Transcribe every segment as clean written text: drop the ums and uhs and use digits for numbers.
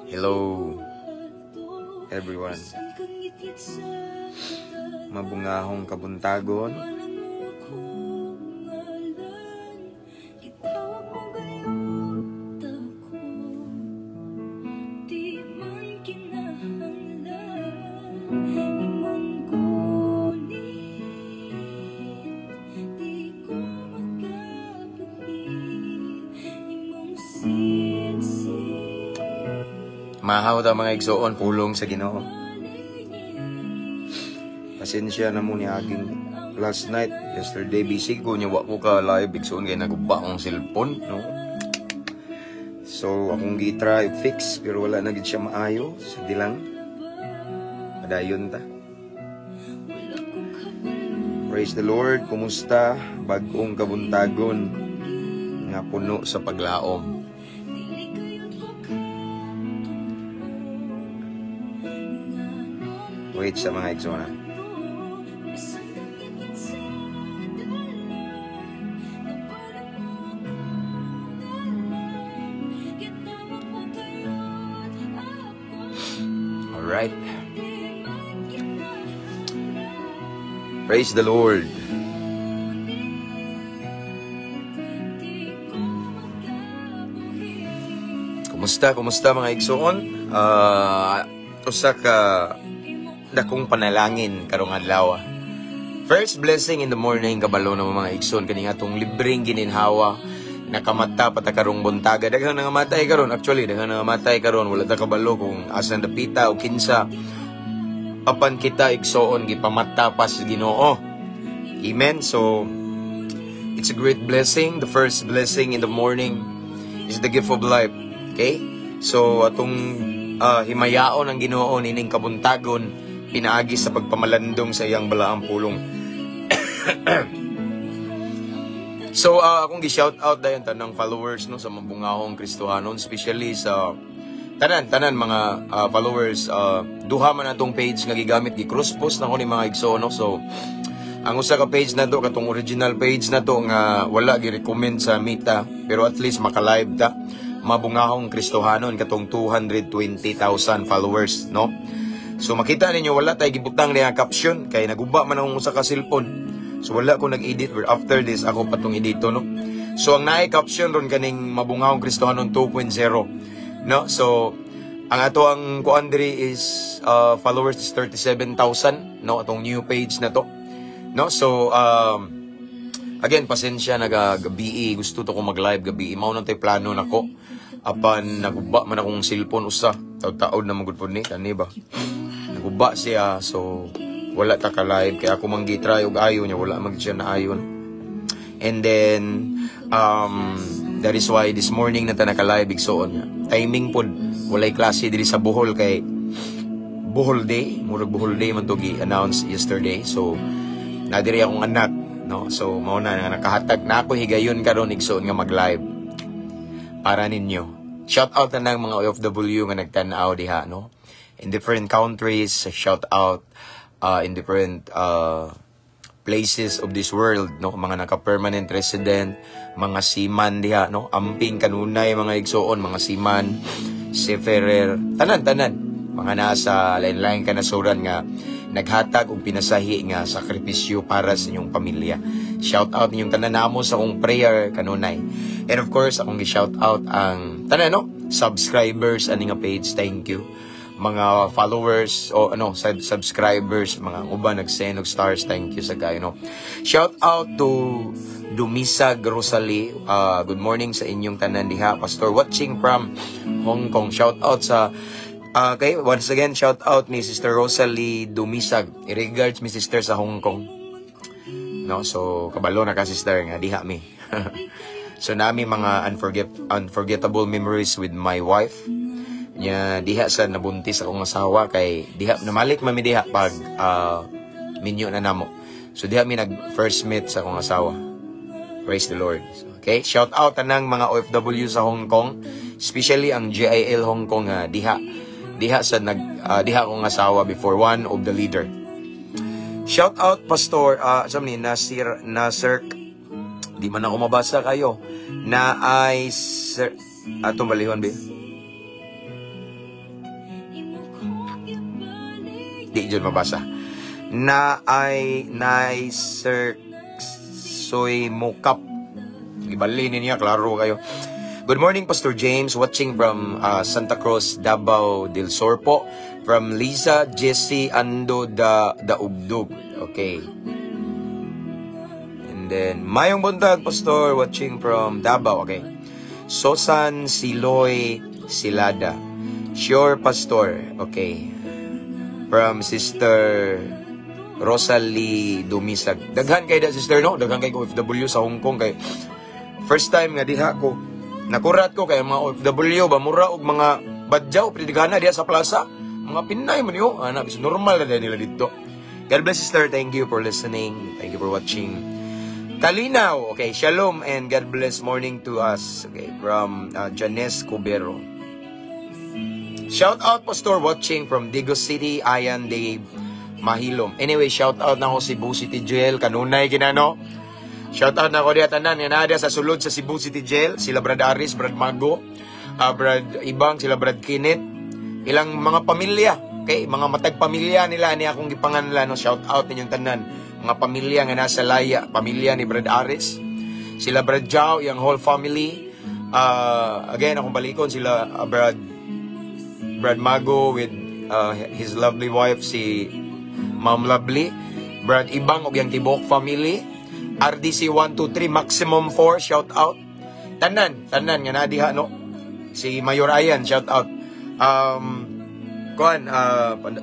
Hello, everyone. Mabungahong kabuntagon. Mahaw ta mga igsoon, pulong sa Ginoo. Pasensya na mo ni aging last night, yesterday, busy ko niya, wako ka live, igsoon kaya naguba akong cellphone, no? So, akong gitry, fix, pero wala na gid siya maayo. Sige lang. Padayon ta. Praise the Lord, kumusta? Bagong kabuntagon nga puno sa paglaom. Wait sa mga igsoona. Alright. Praise the Lord. Kumusta mga igsoon? Usa ka dakong panalangin karong adlaw. First blessing in the morning, kabalo ng mga igsoon kani atong libreng gininhawa, nakamata pata karong buntaga. Daghang nangamatay karon, actually daghang nangamatay karon, wala ta kabalo kung asan dapita o kinsa. Apan kita igsoon gipamata pas Ginoo. Amen. So it's a great blessing. The first blessing in the morning is the gift of life. Okay? So atong himayaon ang Ginoo nining kabuntagon, pinaagi sa pagpamalandong sa iyang balaang pulong. So, akong gi-shout out dayon tanang followers no sa Mabungahong Kristohanon, especially sa tanan mga followers. Duha man atong page nga gigamit, gi-cross post na ko ni mga igsoon, no? So, ang usa ka page na to, katong original page na to nga wala gi-recommend sa Mita, pero at least maka-live ta. Mabungahong Kristohanon katong 220,000 followers, no? So makita ninyo wala tay gibutang niya caption kay naguba man akong usa ka cellphone. So wala ko nag-edit, but after this ako patong edito, no. So ang naay caption ron kaning Mabungahong Kristohanon 2.0, no. So ang ato ang kuan diri is followers is 37,000, no, atong new page na to, no. So again, pasensya gabi, gusto to ko mag-live gabi. Mao nang tay plano nako. Apan naguba man akong cellphone usa. Taud-taud na magud pod ni kani ba. Naguba siya, so wala ta ka live kaya ako mang gitry og ayo niya, wala mag siya na ayon. And then that is why this morning na ta naka-live igsoon niya. Timing pod walay klase diri sa Bohol kay Bohol Day, murag Bohol Day man to gi-announce yesterday. So nadiri akong anak, no. So mao na nga nakahatag na ako higayon karon igsoon nga mag-live para ninyo. Shout out na ng mga OFW nga nagtan-aw diha, no. In different countries, shout out in different places of this world, no. Mga naka-permanent resident, mga seaman diha, no. Amping kanunay mga igsoon, mga seaman, seafarer, tanan mga nasa lain-lain kanasuran nga naghatag og pinasahi nga sakripisyo para sa inyong pamilya. Shout out ninyong tanan namo sa akong prayer kanunay. And of course, akong gi-shout out ang tanan, no, subscribers ani nga page. Thank you. mga followers o subscribers, mga uban nagsend og stars. Thank you sa kayo, no. Shout out to Dumisag Rosalie. Good morning sa inyong tanan diha, Pastor, watching from Hong Kong. Shout out sa okay, once again, shout out ni Sister Rosalie Dumisag. I-regards mi sister sa Hong Kong. No, so kabalo na ka sister nga diha mi. So nami mga unforgettable memories with my wife. Nya diha sa nabuntis akong asawa kay diha namalik mami diha pag minyo na namo. So diha mi nag first meet sa akong asawa. Praise the Lord. Okay, shout out tanang mga OFW sa Hong Kong, especially ang GIL Hong Kong diha sa diha akong asawa before, one of the leader. Shout out Pastor Nasir, di man ako mabasa kayo. Na ay atong balihon ba? Di dyan mabasa. Na ay Sir Soy Mukap. Gibalinin niya, klaro kayo. Good morning, Pastor James, watching from Santa Cruz, Davao del Sur po. From Lisa Jessie Ando da Ugdug. Okay. And then, Mayong Buntag, Pastor, watching from Davao. Okay. Sosan Siloy Silada. Sure, Pastor. Okay. From Sister Rosalie Dumisag. Daghan kay da, sister, no? Daghan kay OFW sa Hong Kong. Kay first time nga diha ko. Nakurat ko kay mga OFW ba mura og mga badyaw pridigana diha sa plaza. Mga Pinay man yo, bis normal na nila dito. God bless, sister. Thank you for listening. Thank you for watching. Kalinaw. Okay, shalom and God bless morning to us. Okay, from Janes Cubero. Shout out, Pastor, watching from Digo City, Ayan Dave Mahilom. Anyway, shout out na ako Cebu City Jail. Kanunay ginano. Shout out na ako diya tanan. Yan na sa sulod sa Cebu City Jail. Sila Brad Aris, Brad Mago, Brad Ibang, sila Brad Kinit. Ilang mga pamilya. Okay, mga matag pamilya nila ni akong gipanganlan, no. Shout out ninyong tanan. Mga pamilya nga nasa Laya, pamilya ni Brad Aris. Sila Brad Jao, yung whole family. Again, akong balikon sila Brad Mago with his lovely wife, si Ma'am Lovely. Brad Ibang, og yung Tibok family. RDC 123, Maximum 4, shout out. Tanan nga nadiha, no. Si Mayor Ayan, shout out.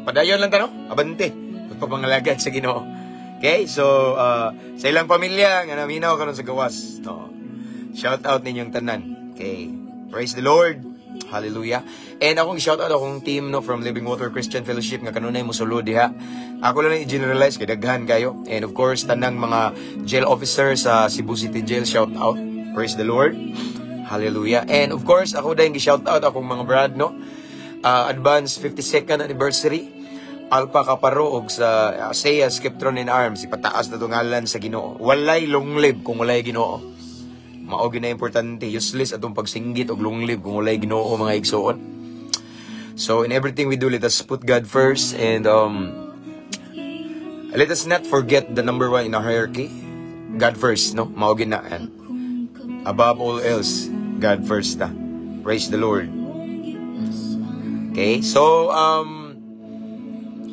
Padayon lang ta, no? Abante. Pagpapangalagad sa Ginoo. Okay, so sa ilang pamilya nga naminaw karon sa gawas, no. Shout out ninyong tanan. Okay. Praise the Lord. Hallelujah. And akong shout out akong team, no, from Living Water Christian Fellowship nga kanunay mosulod diha. Ako lang i-generalize kay daghan kayo. And of course tanang mga jail officers sa Cebu City Jail, shout out. Praise the Lord. Hallelujah. And of course ako din gi-shout out akong mga brad, no. Advance 52nd anniversary Alpha Kaparo og sa Asea Skeptron in Arms, ipataas na tungalan sa Ginoo. Walay longlib kung walay Ginoo. Mao gyud na importante, useless atong pagsinggit og longlib kung walay Ginoo, mga igsoon. So in everything we do, let us put God first, and let us not forget the number one in our hierarchy, God first, no? Mao gyud na, and above all else, God first ta. Praise the Lord. Okay, so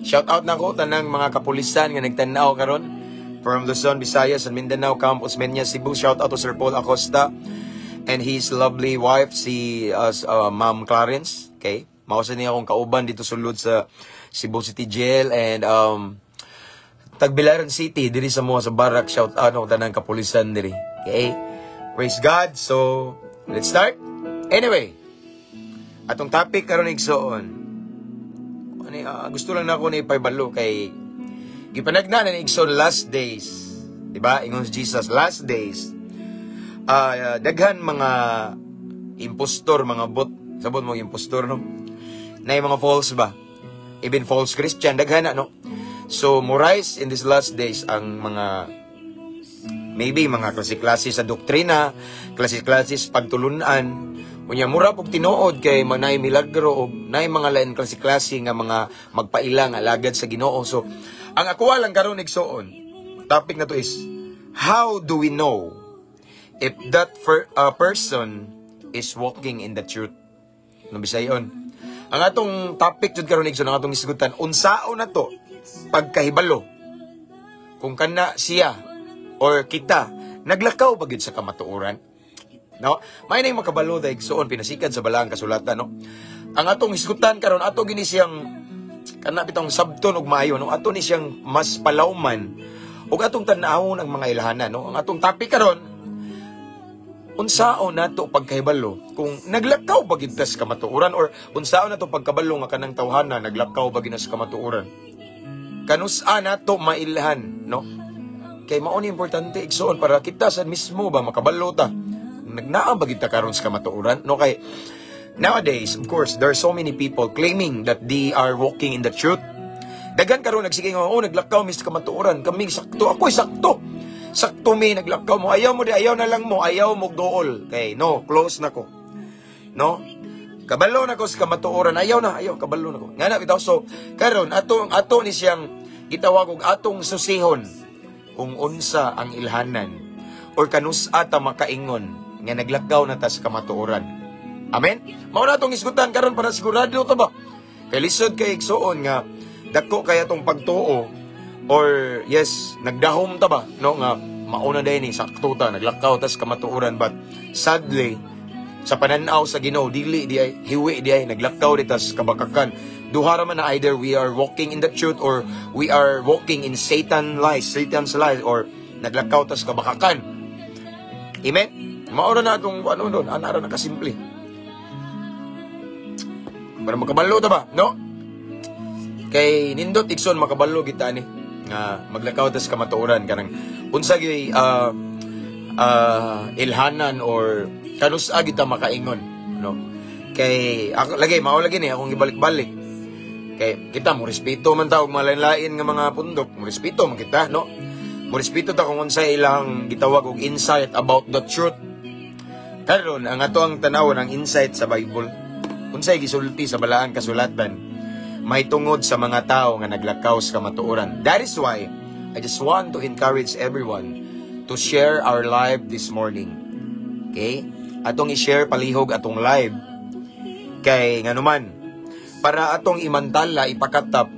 shout out na ko tanang mga kapulisan nga nagtanaw karon from Luzon, Visayas, and Mindanao, Campus Menya, Cebu. Shout out to Sir Paul Acosta and his lovely wife, si Ma'am Clarence. Okay, mausa niya akong kauban dito sulod sa Cebu City Jail and Tagbilaran City diri sa mga sa barak. Shout out ako tanang kapulisan diri. Okay, praise God. So let's start. Anyway, atong topic karon igsoon. Gusto lang na ako ni paibalo kay gipanagna na igsoon last days. Diba? Ingon si Jesus, last days. Daghan mga impostor, mga bot. Sabot mo impostor, no? Na yung mga false ba? Even false Christian, daghan na, no? So, morais in these last days ang mga maybe mga klase-klase sa doktrina, klase-klase sa pagtulunan. Unya mura pug tinuod kay manay milagro o nay mga lain klase-klase nga mga magpailang alagad sa Ginoo. So ang ako lang karon igsoon, topic na to is how do we know if that person is walking in the truth? No Bisayon. Ang atong topic jud karon igsoon, ang atong isgutan, unsaon na to pagkahibalo kung kana siya or kita naglakaw ba gyud sa kamatuoran. No? May nang makabalo dahil igsoon pinasikat sa balaang kasulatan, no? Ang atong isgutan karon ato gini siyang kana bitong sabton og maayo, no? Ato ni siyang mas palawman ug atong tan-awon ang mga ilhanan, no? Ang atong topic karon, unsaon nato pagkahibalo kung naglakaw ba gyud sa kamatuoran, or unsaon nato pagkabalo nga kanang tawhana naglakaw ba gyud sa kamatuoran. Kanusa nato mailhan, no? Kay mao ni importante igsoon para kita sa mismo ba makabalo ta. Nagnaa ba gyud ta karon sa kamatuoran, no? Kay nowadays, of course, there are so many people claiming that they are walking in the truth. Dagan karon nagsige nga, oh, naglakaw mi sa kamatuoran, kami sakto, ako'y sakto. Sakto mi naglakaw mo, ayaw mo di, ayaw na lang mo, ayaw mo dool. Okay, no, close na ko. No? Kabalo na ko sa kamatuoran, ayaw na, ayaw, kabalo na ko. Nga na bitaw, so karon ato ni siyang gitawag og atong susihon kung unsa ang ilhanan or kanusa ta makaingon nga naglakaw na ta sa kamatuoran. Amen? Mao na itong isgutan karon para sigurado ta ba? Kay lisod kay igsoon nga dako kay atong pagtuo or yes, nagdahom ta ba? No, nga mauna day ni sakto ta, naglakaw ta sa kamatuoran, but sadly sa pananaw sa Ginoo dili di ay hiwi di ay naglakaw dita sa kabakakan. Duha ra man na either we are walking in the truth or we are walking in Satan's lies, or naglakaw ta sa kabakakan. Amen? Mao na atong ano doon, ana ra nakasimple. Para makabalo ta ba, no? Kay nindot ikson makabalo kita ni nga maglakaw ta sa kamatuoran kanang unsa gyud ilhanan or kanusa kita makaingon, no? Kay ako lagi mao lagi ni akong gibalik-balik. Kay kita mo respeto man ta og malain-lain nga mga pundok, mo respeto man kita, no? Mo respeto ta kung unsa ilang gitawag og insight about the truth. Karon ang ato ang tanawon ang insight sa Bible. Unsay gisulti sa balaang kasulatan, may tungod sa mga tao nga naglakaw sa kamatuoran. That is why I just want to encourage everyone to share our live this morning. Okay? Atong i-share palihog atong live kay nganuman para atong imantala ipakatap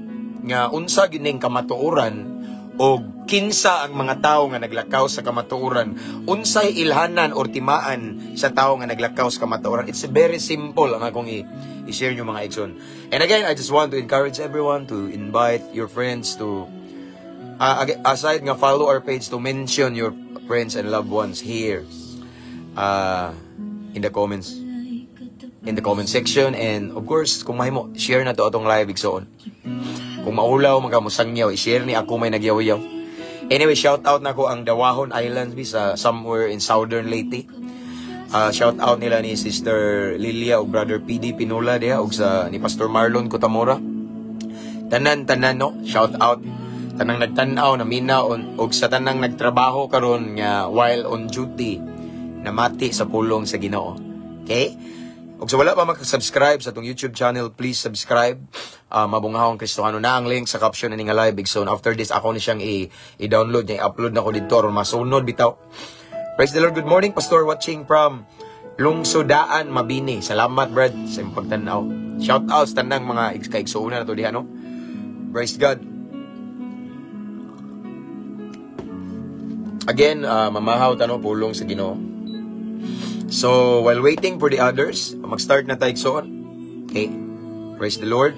nga unsa gining kamatuoran o kinsa ang mga tao nga naglakaw sa kamatuoran, unsay ilhanan or timaan sa tao nga naglakaw sa kamatuoran. It's very simple ang akong i-share nyo mga igsoon. And again, I just want to encourage everyone to invite your friends to aside nga follow our page, to mention your friends and loved ones here in the comment section. And of course, kung mahimo, share na to atong live igsoon. Kung maulaw, magamusangyaw, i-share ni ako may nagyaw-yaw. Anyway, shout out na ko ang Dawahon Islands sa somewhere in Southern Leyte. Shout out nila ni Sister Lilia o Brother PD Pinula diha ug sa ni Pastor Marlon Cotamora. Tanan no, shout out tanang nagtan-aw na minaon ug sa tanang nagtrabaho karon nga while on duty na mati sa pulong sa Ginoo. Okay? Ug sa wala pa mag-subscribe sa atong YouTube channel, please subscribe. Mabungahong Kristohano na ang link sa caption ni nga live. So after this, ako ni siyang i-download niya, i-upload na ko dito aron masunod bitaw. Praise the Lord. Good morning, Pastor, watching from Lungsodaan, Mabini. Salamat, Brad, sa imong pagtanaw. Shout out sa tanang mga kaigsuuna na to diha, no? Praise God. Again, mamahaw tano pulong sa Ginoo. So, while waiting for the others, mag-start na tayo igsoon. Okay? Praise the Lord.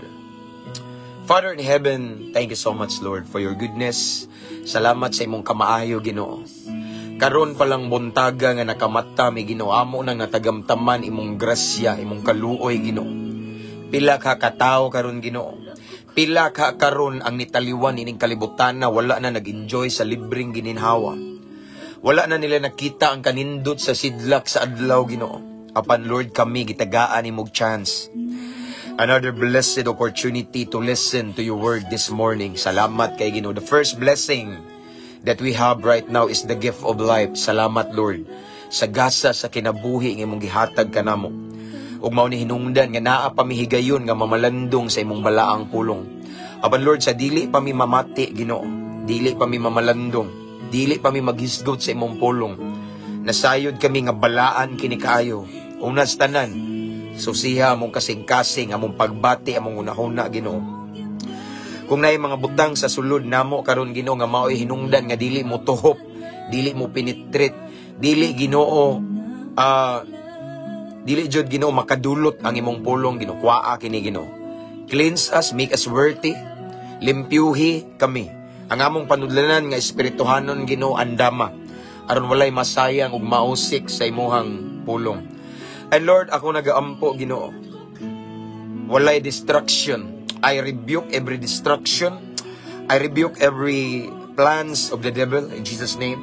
Father in heaven, thank you so much, Lord, for your goodness. Salamat sa imong kamaayo, Ginoo. Karon palang buntaga nga nakamata, may Ginoo. Amo nang natagamtaman imong grasya, imong kaluoy, Ginoo. Pila ka katao karon, Ginoo. Pila ka karon ang nitaliwan ining kalibutan na wala na nag-enjoy sa libreng gininhawa. Wala na nila nakita ang kanindot sa sidlak sa adlaw, Ginoo. Apan Lord, kami gitagaan imong chance. Another blessed opportunity to listen to your word this morning. Salamat kay Ginoo. The first blessing that we have right now is the gift of life. Salamat, Lord. Sa gasa sa kinabuhi ng imong gihatag kanamo. Ug mao ni hinungdan nga naa pa mi higayon nga mamalandong sa imong balaang pulong. Apan Lord, sa dili pa mi mamati, Ginoo. Dili pa mi mamalandong. Dili pa mi maghisgot sa imong pulong. Nasayod kami nga balaan kini kaayo. Unas tanan, Susiha among kasing-kasing, among pagbati, among unahuna, Ginoo. Kung naay mga butang sa sulod namo karon, Ginoo, nga mao'y hinungdan nga dili mo tuhop, dili mo pinitrit, dili, Ginoo, dili jud, Ginoo, makadulot ang imong pulong, Ginoo. Kuwaa kini, Ginoo. Cleanse us, make us worthy, limpyuhi kami. Ang among panudlanan nga espirituhanon, Ginoo, andama, aron walay masayang ug mausik sa imuhang pulong. And Lord, ako nagaampo, Ginoo, walay distraction. I rebuke every distraction. I rebuke every plans of the devil in Jesus' name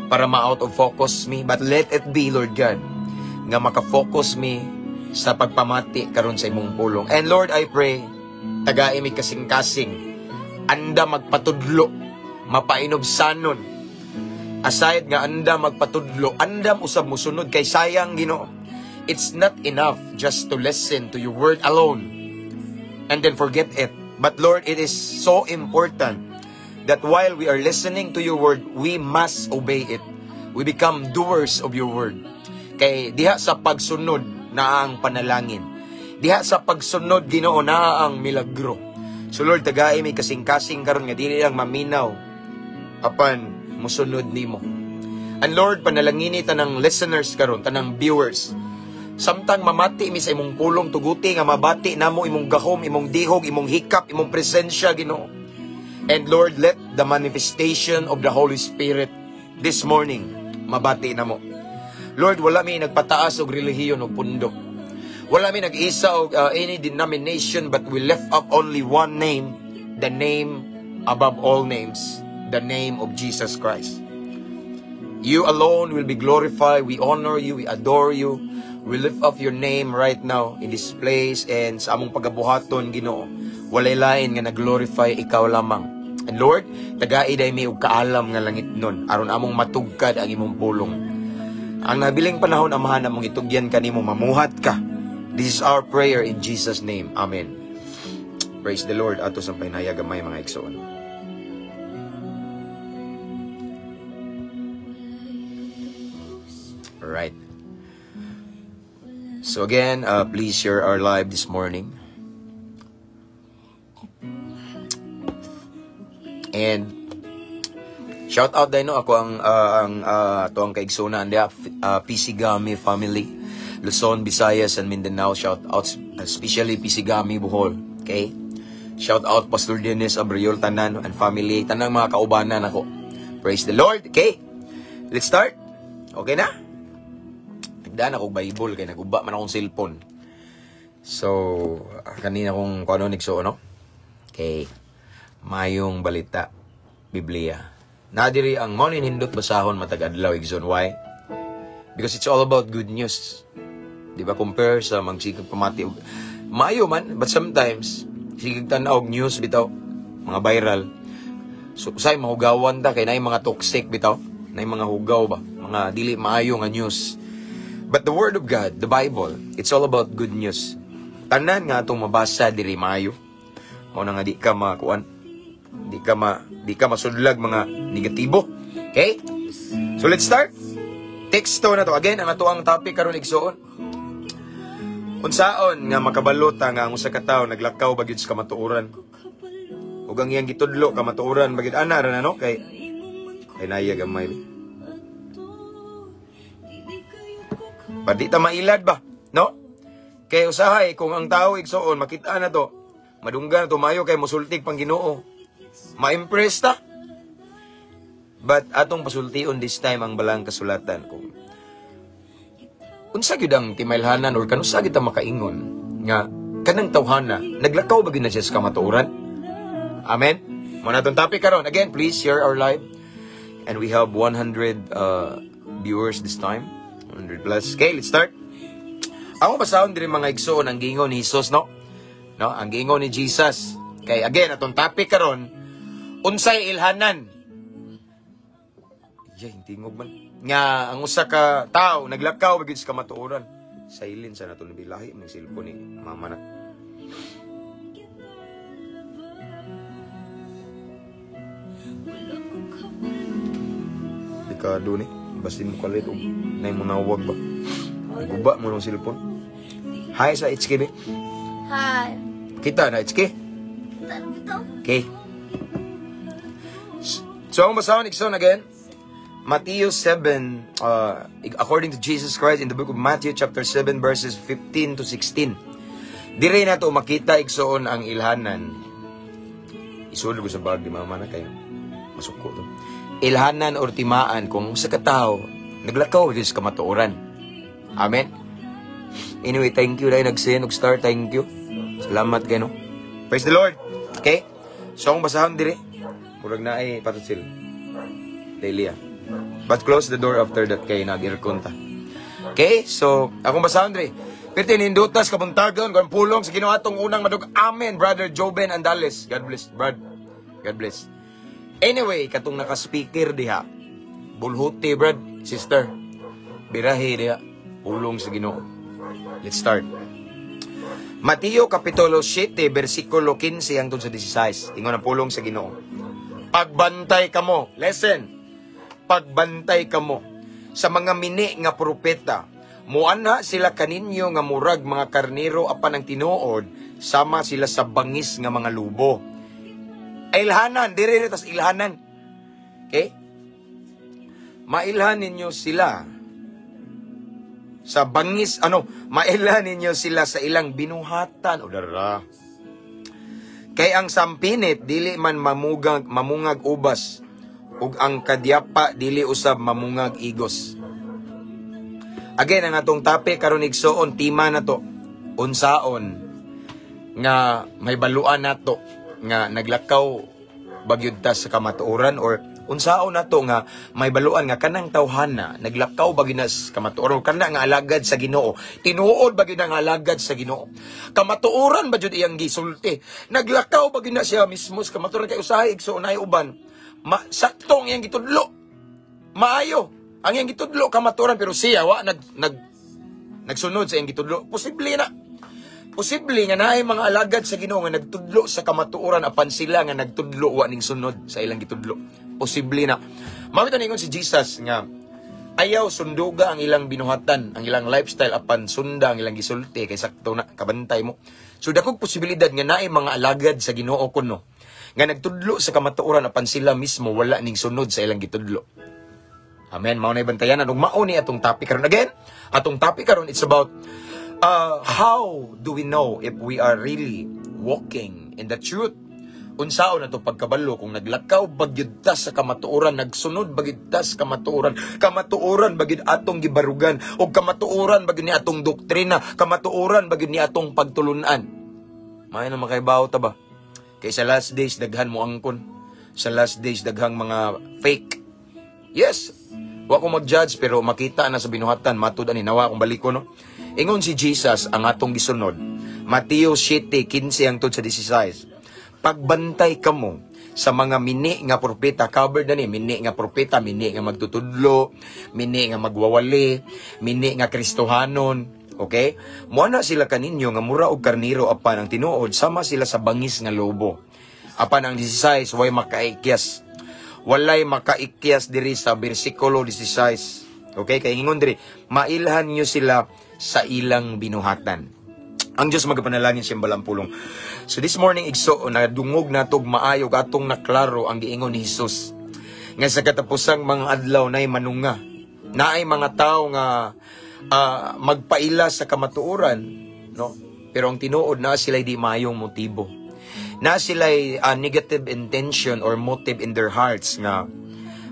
para ma-out of focus me. But let it be, Lord God, nga makafocus me sa pagpamati karon sa imong pulong. And Lord, I pray, tagay mi kasing-kasing, anda magpatudlo, mapainobsanon. Aside nga anda magpatudlo, andam usab musunod kay sayang, Ginoo. It's not enough just to listen to your word alone and then forget it. But Lord, it is so important that while we are listening to your word, we must obey it. We become doers of your word. Kay diha sa pagsunod na ang panalangin. Diha sa pagsunod, Ginoo, na ang milagro. So Lord, tagaay mi kasing-kasing karon nga dili lang maminaw apan musunod nimo. And Lord, panalangini tanang listeners karon, tanang viewers. Samtang mamati mi sa imong pulong, tuguti nga mabati namo imong gahom, imong dihog, imong hikap, imong presensya, Ginoo. And Lord, let the manifestation of the Holy Spirit this morning mabati namo. Lord, wala mi nagpataas og relihiyon og pundok. Wala mi nag-isa og any denomination, but we lift up only one name, the name above all names, the name of Jesus Christ. You alone will be glorified. We honor you, we adore you. We lift up your name right now in this place, and sa among pagabuhaton, Ginoo, walay lain nga nag-glorify ikaw lamang. And Lord, tagay day mi og kaalam nga langit nun, aron among matugkad ang imong pulong. Ang nabiling panahon, Amahan, among itugyan kanimo, mamuhat ka. This is our prayer in Jesus' name. Amen. Praise the Lord. Ato sa pinayagamay mga igsoon. Alright. So again, please share our live this morning. And shout out din ako ang kaigsunan dia Pisigami family, Luzon, Visayas and Mindanao. Shout out especially Pisigami Bohol. Okay? Shout out Pastor Dennis Abriol tanan and family, tanang mga kaubanan ako. Praise the Lord. Okay? Let's start. Okay na? Nagdaan akong Bible kay naguba man akong cellphone. So, kanina kong kuano nigso, no? Okay. Mayong balita, Biblia. Nadiri ang morning hindot basahon matag adlaw igsoon. Why? Because it's all about good news. Di ba? Compare sa magsikag pamati. Mayo man, but sometimes sigig tanaw og news bitaw, mga viral. So, usay mahugawan ta kay naay mga toxic bitaw, naay mga hugaw ba, mga dili maayo nga news. But the Word of God, the Bible, it's all about good news. Tanan nga itong mabasa diri maayo. Mao na nga di ka makuan, di ka masudlag mga negatibo. Okay? So let's start. Teksto na to. Again, ang atoang topic karon igsoon. Unsaon nga makabalota nga ang usa ka tawo naglakaw bagyud sa kamatuoran. Ug ang iyang gitudlo kamatuoran bagyud ana ra na, no? Kay naya gamay. Padi ta mailad ba, no? Kay usahay kung ang tao igsoon makita na to, madunggan na to mayo kay mosultig pang Ginoo. Ma-impress ta. But atong pasultion this time ang balang kasulatan kung unsa gyud ang timailhanan or kanusa gyud ta makaingon nga kanang tawhana naglakaw ba gyud na siya sa kamatuoran. Amen. Mo na tong topic karon. Again, please share our live. And we have 100 viewers this time. 100 plus. Okay, let's start. Ako basahon diri mga igsoon ang gingon ni Jesus, no? No, ang gingon ni Jesus. Okay, again, atong topic karon, unsay ilhanan? Tingog man. Nga ang usa ka tawo naglakaw bagid sa kamatuoran. Silent sa nato ni bilahi ng cellphone ni mama na. Dikado ni basin mo kalit og nay mo nawag ba. Guba mo ng cellphone. Hi sa HK, be. Hi. Kita na HK. Tanong ito? Okay. So, ang basahon, ikson again. Matthew 7, according to Jesus Christ, in the book of Matthew chapter 7, verses 15 to 16. Dire na to makita iksoon ang ilhanan. Isulod ko sa bag, di mama na kayo. Masuko to. Ilhanan or timaan kung sa katao, naglakaw Diyos kamatuoran. Amen? Anyway, thank you dahil nag-send, nag-start, thank you. Salamat kayo, no? Praise the Lord. Okay? So, ang basahon dire, murag na ay patutsil. Lelia. But close the door after that kay nag-irkon ta. Okay? So, akong basahon dire. Pero tinindutas, kabuntagon, kung pulong sa ginawa atong unang madug. Amen, Brother Joben Andales. God bless, Brad. God bless. Anyway, katong naka-speaker diha. Bulhuti, Brad, sister. Birahe diha. Pulong sa Ginoo. Let's start. Mateo Kapitulo 7, versikulo 15 hangtod sa 16. Ingon ang pulong sa Ginoo. Pagbantay kamo. Listen. Pagbantay kamo sa mga mini nga propeta. Muana sila kaninyo nga murag mga karnero apan ang tinuod, sama sila sa bangis nga mga lubo. Ilhanan, dire tas ilhanan. Okay? Mailhan ninyo sila sa bangis, mailhan ninyo sila sa ilang binuhatan. O dara. Kay ang sampinit, dili man mamungag ubas, ug ang kadyapa, dili usab mamungag igos. Again, ang atong topic karon igsoon, tima na to, unsaon, nga may baluan na to, nga naglakaw bagyod ta sa kamatuoran, or unsaon na to nga may baluan nga kanang tawhana naglakaw baginas kamatuoran kana nga alagad sa Ginoo, tinuod bagid nga alagad sa Ginoo, kamatuoran ba jud iyang gisulti, naglakaw bagina siya mismo sa kamatuoran. Kay usahay igsoon ay uban saktong iyang gitudlo, maayo ang iyang gitudlo kamatuoran, pero siya wa nagsunod sa iyang gitudlo. Posible nga naay mga alagad sa Ginoo nga nagtudlo sa kamatuoran apan sila nga nagtudlo wa ning sunod sa ilang gitudlo. Posible na. Mawito ningon si Jesus nga ayaw sunduga ang ilang binuhatan, ang ilang lifestyle apan sunda ang ilang gisulti kay sakto na kabantay mo. So dakog posibilidad nga naay mga alagad sa Ginoo kuno nga nagtudlo sa kamatuoran apan sila mismo wala ning sunod sa ilang gitudlo. Amen. Mao nay bantayan ug mao ni atong topic karon. Again, atong topic karon it's about how do we know if we are really walking in the truth? Unsaon na to pagkabalo kung naglakaw bagyud ta sa kamatuoran, nagsunod bagyud ta sa kamatuoran bagyud atong gibarugan, o kamatuoran bagyud ni atong doktrina, kamatuoran bagyud ni atong pagtulunan. May na makaibaw ta ba? Kay sa last days daghan mo angkon, sa last days daghang mga fake. Yes, wa ko mag-judge pero makita na sa binuhatan matud ani nawa akong baliko, no. Ingon si Jesus ang atong gisunod. Mateo 7:15 hangtod sa 16. Pagbantay kamo sa mga mini nga propeta, covered na ni mini nga propeta, mini nga magtutudlo, mini nga magwawali, mini nga Kristohanon, okay? Muana sila kaninyo nga mura og karniro apan ang tinuod sama sila sa bangis nga lobo. Apan ang 16 way makaikyas. Walay makaikyas diri sa bersikulo 16. Okay, kay ingon diri, mailhan niyo sila sa ilang binuhatan. Ang Diyos magapanalangin siyang balampulong. So this morning, igso, nadungog na itong maayo, atong naklaro ang giingon ni Jesus. Nga sa katapusang mga adlaw na'y manunga. Naay mga tao nga magpaila sa kamatuoran, no? Pero ang tinuod na sila'y di mayong motibo. Na sila'y negative intention or motive in their hearts nga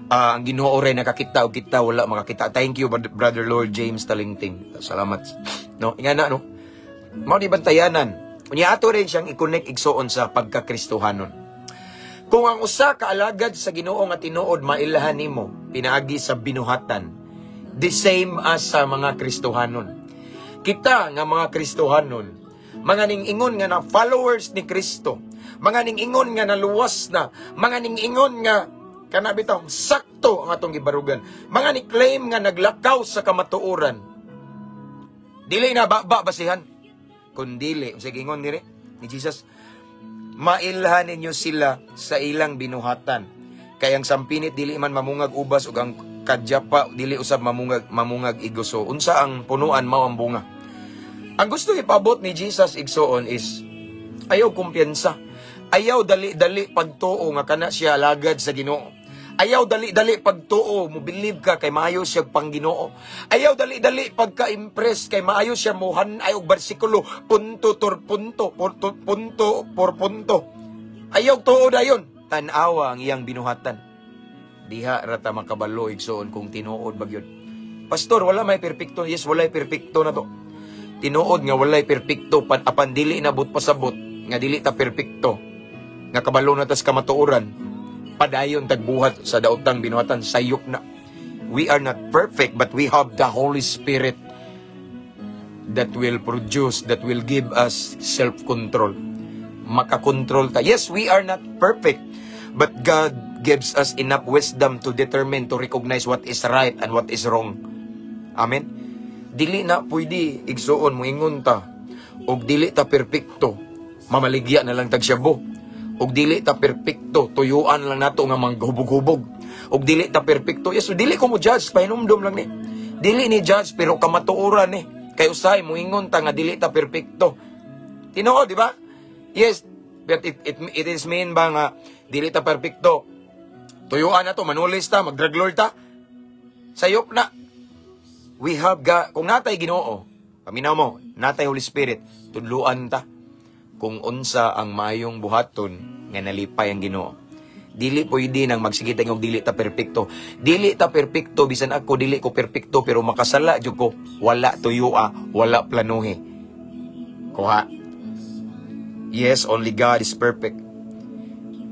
ang Ginoo ray nakakita o kita wala makakita. Thank you, Brother Lord James Talingting. Salamat. No, ingana no. Mao di bantayanan. Unya ato rin siyang i-connect igsoon sa pagka-Kristohanon. Kung ang usa ka alagad sa Ginoo nga tinuod mailahan nimo pinaagi sa binuhatan, the same as sa mga Kristohanon. Kita nga mga Kristohanon, mga ning-ingon nga na followers ni Kristo, mga ning-ingon nga naluwas na, mga ning-ingon nga kana bitaw sakto ang atong gibarugan, mga ni claim nga naglakaw sa kamatuoran, dili na basihan kundili sa gingon ni Jesus, mailhan ninyo sila sa ilang binuhatan. Kay ang sampinit dili man mamungag ubas ug ang kadyapa dili usab mamungag igos. So unsa ang punuan mao ang bunga. Ang gusto ipabot ni Jesus igsoon is ayaw kumpiyansa. Ayaw dali-dali pagtuo nga kana siya alagad sa Ginoo. Ayaw dali-dali pagtuo mo believe ka kay maayo siya pang Ginoo. Ayaw dali-dali pagka-impress kay maayo siya mohan ay og bersikulo punto por punto. Ayaw tuo dayon. Tan-awa ang iyang binuhatan. Diha rata makabalo igsoon kung tinuod bagyod. Pastor, wala may perpekto. Yes, wala perpekto na to. Tinuod nga walay perpekto apan dili nabot pasabot nga dili ta perpekto nga kabalo na tas kamatuoran padayon tagbuhat sa daotang binuhatan sayop na. We are not perfect but we have the Holy Spirit that will produce, that will give us self-control. Makakontrol ta. Yes, we are not perfect but God gives us enough wisdom to determine, to recognize what is right and what is wrong. Amen. Dili na pwede igsuon mo ingon ta og dili ta perpekto mamaligya na lang tagsyabo. Og dili ta perpekto tuyuan lang nato nga manghubog-hubog. Og dili ta perpekto, yes, dili ko mo judge, pahinumdom lang ni. Dili ni judge pero kamatuoran ni. Kay usay mo ingon ta nga dili ta perpekto. Tinuod, di ba? Yes, but it is mean ba nga dili ta perpekto. Tuyuan na to, manulis ta, mag-drug lord ta. Sayop na. We have kung natay Ginoo, paminaw mo, natay Holy Spirit, tudluan ta kung unsa ang mayong buhaton nga nalipay ang Ginoo. Dili pwede nang magsigita og dili ta perpekto. Dili ta perpekto bisan ako dili ko perpekto pero makasala jud ko. Wala tuyua, wala planuhi. Kuha. Yes, only God is perfect.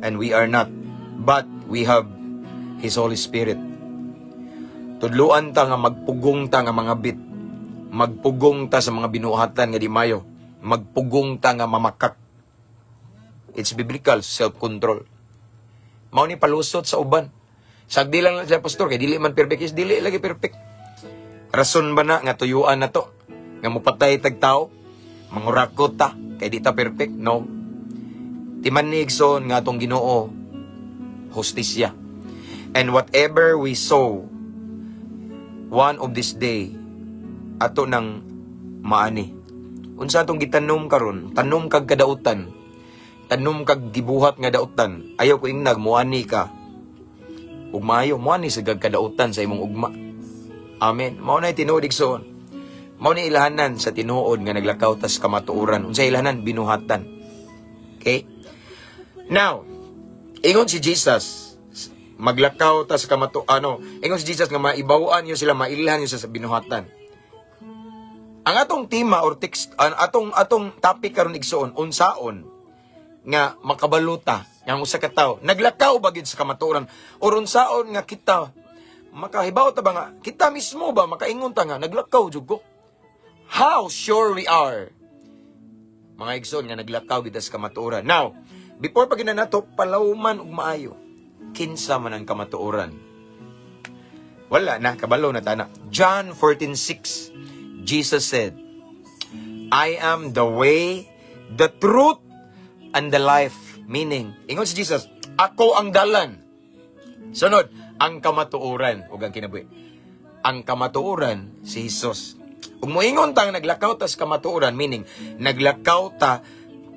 And we are not. But we have His Holy Spirit. Tudluan ta nga magpugong ta nga mga bit. Magpugong ta sa mga binuhatan nga di mayo. Magpugong ta nga mamakak. It's biblical, self-control. Mao ni palusot sa uban. Sagdi lang siya, pastor, kay dili man perfect. Is dili lagi perfect. Rason ba na nga tuyuan na to? Nga mupatay tag tao? Mangurakot ta? Kay di ta perfect? No. Timanig son nga atong Ginoo, hostisya. And whatever we sow, one of this day, ato nang maani. Unsa atong gitanom karon, tanom kag kadautan, tanom kag gibuhat nga dautan, ayaw ko ingnag muani ka. Ug maayo muani sa kadautan sa imong ugma. Amen. Mao na tinuod igsoon. Mao ni ilahanan sa tinuod nga naglakaw tas kamatuoran. Unsa ilahanan binuhatan. Okay? Now, ingon si Jesus, maglakaw tas ingon si Jesus nga maibawan niyo sila, mailhan niyo sa binuhatan. Ang atong tema or text, atong topic karon igsoon, unsaon nga makabaluta yang usa ka tawo naglakaw ba gid sa kamatuoran o unsaon nga kita makahibaw ta ba nga kita mismo ba makaingon ta nga naglakaw jud ko. How sure we are mga igsoon nga naglakaw gid sa kamatuoran. Now, before pa nato palawman ug maayo, kinsa man ang kamatuoran? Wala na, kabalo na tana. John 14:6. Jesus said, I am the way, the truth, and the life. Meaning, ingon si Jesus, ako ang dalan. Sunod, ang kamatuoran. Huwag ang kinabuhi. Ang kamatuoran, si Jesus. Kung moingon tang naglakaw ta sa kamatuoran, meaning, naglakaw ta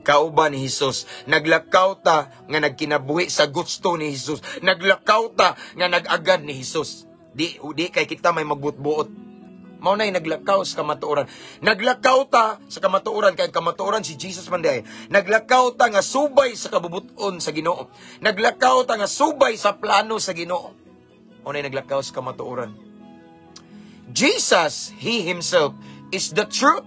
kauban ni Jesus. Naglakaw ta nga nagkinabuhi sa gusto ni Jesus. Naglakaw ta nga nagagad ni Jesus. Di kay kita may magbutbuot. Mao na'y naglakaw sa kamatuoran. Naglakaw ta sa kamatuoran kay kamatuoran si Jesus man day. Naglakaw ta nga subay sa kabubuton sa Ginoo. Naglakaw ta nga subay sa plano sa Ginoo. Mao na'y naglakaw sa kamatuoran. Jesus, He Himself is the truth.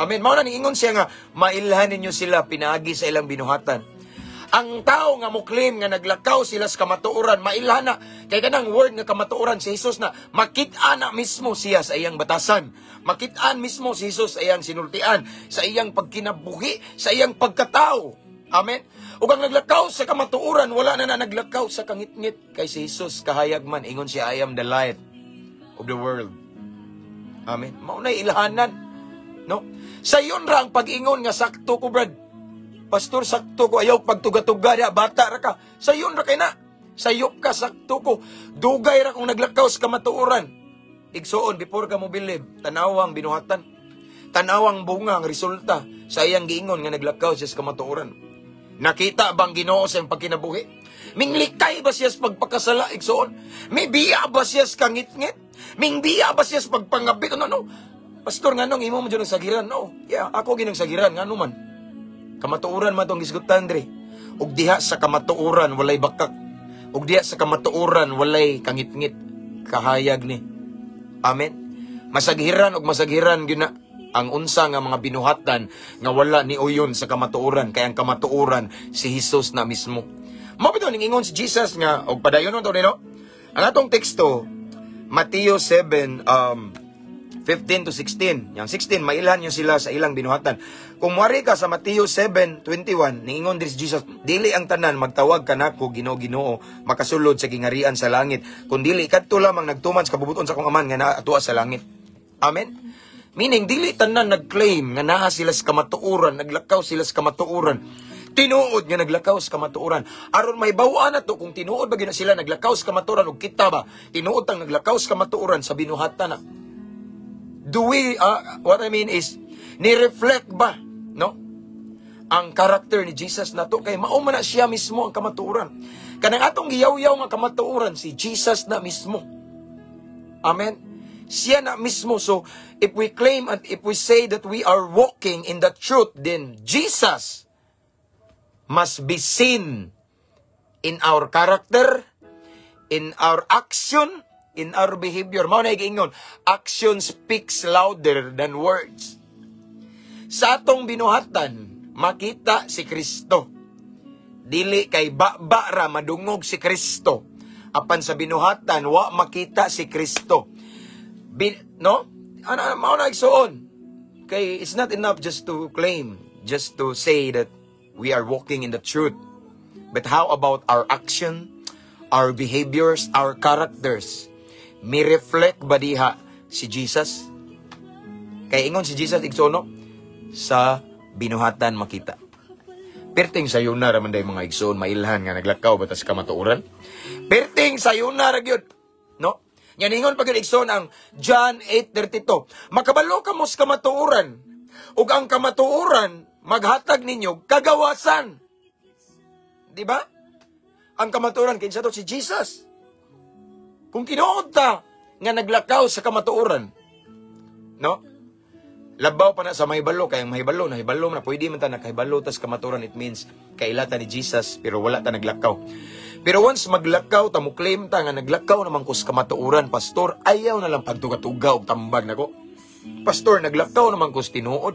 Amen. Mao na niingon siya nga mailhan ninyo sila pinaagi sa ilang binuhatan. Ang tao nga muklim nga naglakaw sila sa kamatuoran, mailhana. Kaya kanang word nga kamatuoran si Jesus na makit-an na mismo siya sa iyang batasan. Makit-an mismo si Jesus sa iyang sinultian, sa iyang pagkinabuhi, sa iyang pagkatao. Amen? Ug ang naglakaw sa kamatuoran, wala na naglakaw sa kangit-ngit. Kay si Jesus kahayag man, ingon siya, I am the light of the world. Amen? Maunay ilhanan. No? Sa iyon ra ang pag-ingon nga sakto ko, Brad. Pastor, sakto ko, ayaw pagtuga-tuga niya, bata ra ka. Sayon ra kay na. Sayop ka, sakto ko. Dugay ra kung naglakaw sa kamatuoran. igsuon before ka mo believe, tanawang binuhatan. Tanawang bunga ang resulta sa iyang giingon nga naglakaw siya sa kamatuoran. Nakita bang Ginoo sa iyang pagkinabuhi? Minglikay ba siya sa pagpakasala, igsuon? May biya ba siya sa kangit-ngit? Ming biya ba siya sa pagpangabit? Ano? Pastor, nga nung imo mo dyan ang sagiran? No. Yeah, ako ginang sagiran, nga man. Kamatuoran man itong gisgutan, Dre. Ug diha sa kamatuoran, walay bakak. Ug diha sa kamatuoran, walay kangit-ngit. Kahayag ni. Amen. Masaghiran ug masaghiran gyud na ang unsa nga mga binuhatan nga wala ni uyon sa kamatuoran, kay ang kamatuoran si Jesus na mismo. Mao bitaw ning ingon si Jesus nga og padayonon to nino. Ang atong teksto Mateo 7 15 to 16. Yang 16 mailhan niyo sila sa ilang binuhatan. Kung muari ka sa Mateo 7:21, niingon diri si Jesus, dili ang tanan magtawag kanako Ginoo, makasulod sa gingarian sa langit, kun dili kadto lamang nagtuman sa kabubuton sa akong Aman nga naatuwa sa langit. Amen. Meaning, dili tanan nag-claim nga naa sila sa kamatuoran, naglakaw sila sa kamatuoran. Tinuod nga naglakaw sa kamatuoran. Aron may bawaan na to, kung tinuod ba gina sila naglakaw sa kamatuoran, o kita ba, tinuod tang naglakaw sa kamatuoran sa binuhatan na. Do we, what I mean is, ni-reflect ba, no? Ang karakter ni Jesus na to, kay mauma na siya mismo ang kamatuoran. Kanang atong giyaw-yaw nga kamatuoran, si Jesus na mismo. Amen? Siya na mismo. So, if we claim and if we say that we are walking in the truth, then Jesus must be seen in our character, in our action, in our behavior. Mao na igingon, action speaks louder than words. Sa atong binuhatan, makita si Kristo. Dili kay ba ra madungog si Kristo. Apan sa binuhatan, wa makita si Kristo. No? Mao na igsuon. Kay it's not enough just to claim, just to say that we are walking in the truth. But how about our action, our behaviors, our characters? May reflect ba diha si Jesus? Kay ingon si Jesus igsuno, sa binuhatan makita. Perting sayuna ra man day mga igsuon mailhan nga naglakaw batas kamatuoran. Perting sayuna ra gyud, no? Yan ingon pag igsoon ang John 8:32. Makabalo ka mo sa kamatuoran, ug ang kamatuoran maghatag ninyo kagawasan. Di ba? Ang kamatuoran kinsa to si Jesus. Kung tinuod ta nga naglakaw sa kamatuoran, no? Labaw pa na sa mahibalo, kay ang mahibalo na pwede man ta nakahibalo tas kamatuoran, it means kailata ni Jesus pero wala ta naglakaw. Pero once maglakaw, ta mo claim ta nga naglakaw naman ko sa kamatuoran, pastor, ayaw na lang pagtuga-tuga o tambag na ko. Pastor, naglakaw naman ko sa tinuod.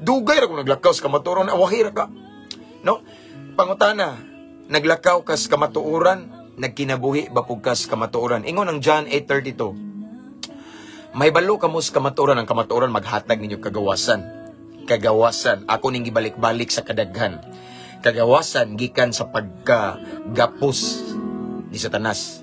Dugay ra kung naglakaw sa kamatuoran, awahira ka. No? Pangutana, naglakaw ka sa kamatuoran, nagkinabuhi ba po ka sa kamatuoran? Ingon ang John 8:32. May balo ka mo sa kamatuoran, ang kamatuoran maghatag ninyo kagawasan. Kagawasan, ako ning gibalik-balik sa kadaghan. Kagawasan gikan sa pagkagapos ni Satanas.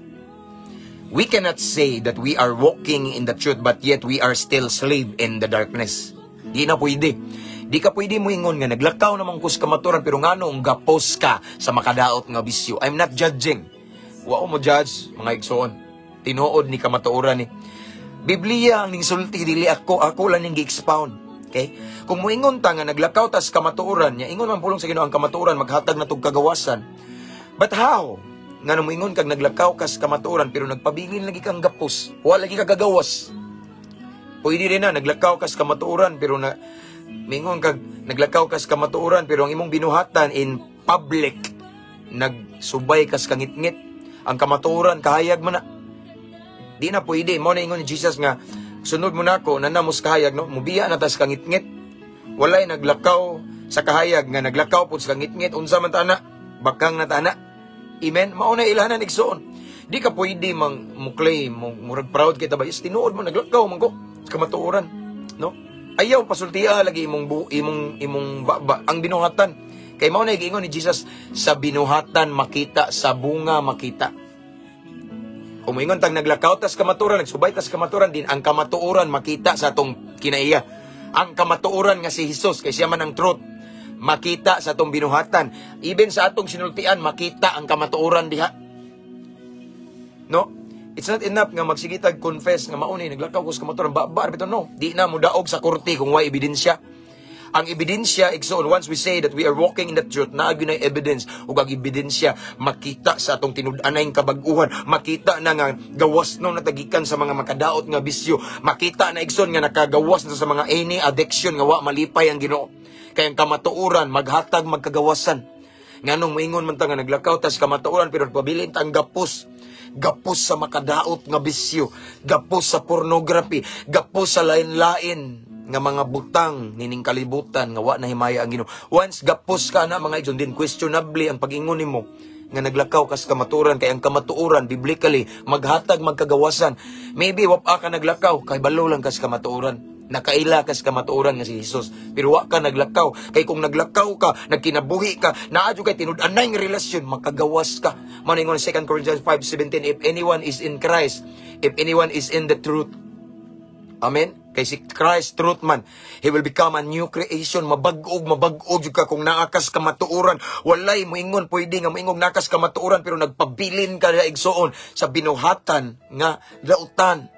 We cannot say that we are walking in the truth but yet we are still slave in the darkness. Di na pwede. Di ka pwede mo ingon nga naglakaw naman ko sa kamatuoran pero nga nung gapos ka sa makadaot nga bisyo. I'm not judging. Wa mo judge mga igsoon. Tinuod ni kamatuoran ni. Biblia ang ningsulti dili ako lang ning gi-expound. Okay? Kung moingon ta nga naglakaw tas kamatuoran, nya ingon man pulong sa Ginoo ang kamatuoran maghatag na tug kagawasan. But how? Nga nung moingon kag naglakaw kas kamatuoran pero nagpabilin lagi kang gapos, wala lagi kag gagawas. Pwede rin na naglakaw kas kamatuoran pero na mingon kag naglakaw kas kamatuoran pero ang imong binuhatan in public nagsubay kas kangit-ngit. Ang kamatuoran kahayag man na. Di na pwede. Mo na ingon ni Jesus nga sunod mo na ako, nanamos kahayag, no? Mubiya na tas kangit-ngit. Walay naglakaw sa kahayag, nga naglakaw po sa kangit-ngit. Unsa man tana, bakang na tana. Amen? Mauna ilahanan igsoon. Di ka pwede mo-claim, murag proud kita ba? Yes, tinuod mo, naglakaw man ko sa kamatuoran. No? Ayaw, pasultiya lagi imong baba, ang binuhatan. Kay mauna igingon ni Jesus, sa binuhatan makita, sa bunga makita. Kung ingon tang naglakaw tas kamatuoran, nagsubay tas kamatuoran din, ang kamatuoran makita sa atong kinaiya. Ang kamatuoran nga si Jesus, kay siya man ang truth, makita sa atong binuhatan. Even sa atong sinultian, makita ang kamatuoran diha. No? It's not enough nga magsigitag confess nga mauni naglakaw ko sa kamatuoran. Babar bitaw no. Di na mo daog sa korte kung way ebidensya. Ang ebidensya, igsoon, once we say that we are walking in the truth, naagyo na evidence, o ang ebidensya, makita sa atong tinud-anay kabag-uhan, makita na nga gawas no natagikan sa mga makadaot nga bisyo, makita na igsoon nga nakagawas na sa mga any addiction nga wa malipay ang Ginoo. Kaya ang kamatuoran, maghatag, magkagawasan. Nganong moingon man ta nga naglakaw tas kamatuoran, pero pabilin tang gapos sa makadaot nga bisyo, gapos sa pornography, gapos sa lain-lain nga mga butang nining kalibutan nga wa na himaya ang Ginoo. Once gapos ka na mga igsoon, din questionably ang pag-ingon nimo nga naglakaw kas kamatuoran. Kay ang kamatuoran biblically maghatag magkagawasan. Maybe wa ka naglakaw kay balo lang kas kamatuoran. Nakaila kas kamatuoran nga si Jesus. Pero wa ka naglakaw kay kung naglakaw ka, nagkinabuhi ka, naadyo kay tinud-anay nga relasyon, makagawas ka. Mao ingon 2 Corinthians 5:17, if anyone is in Christ, if anyone is in the truth. Amen? Kay si Christ, truth man, He will become a new creation. Mabag-og ka kung naakas kamatuoran. Walay moingon pwede nga moingog nakas kamatuoran pero nagpabilin ka na igsoon sa binuhatan nga lautan.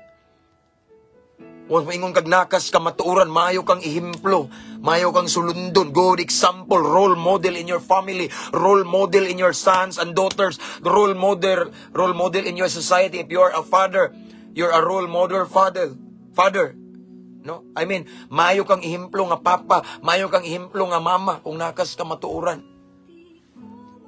Once moingon kag nakas kamatuoran, maayo kang ihimplo, maayo kang sulundon, good example, role model in your family, role model in your sons and daughters, role model in your society. If you are a father, you're a role model father. No? I mean, maayo kang ihimplo nga papa, maayo kang ihimplo nga mama kung nakas ka matuoran.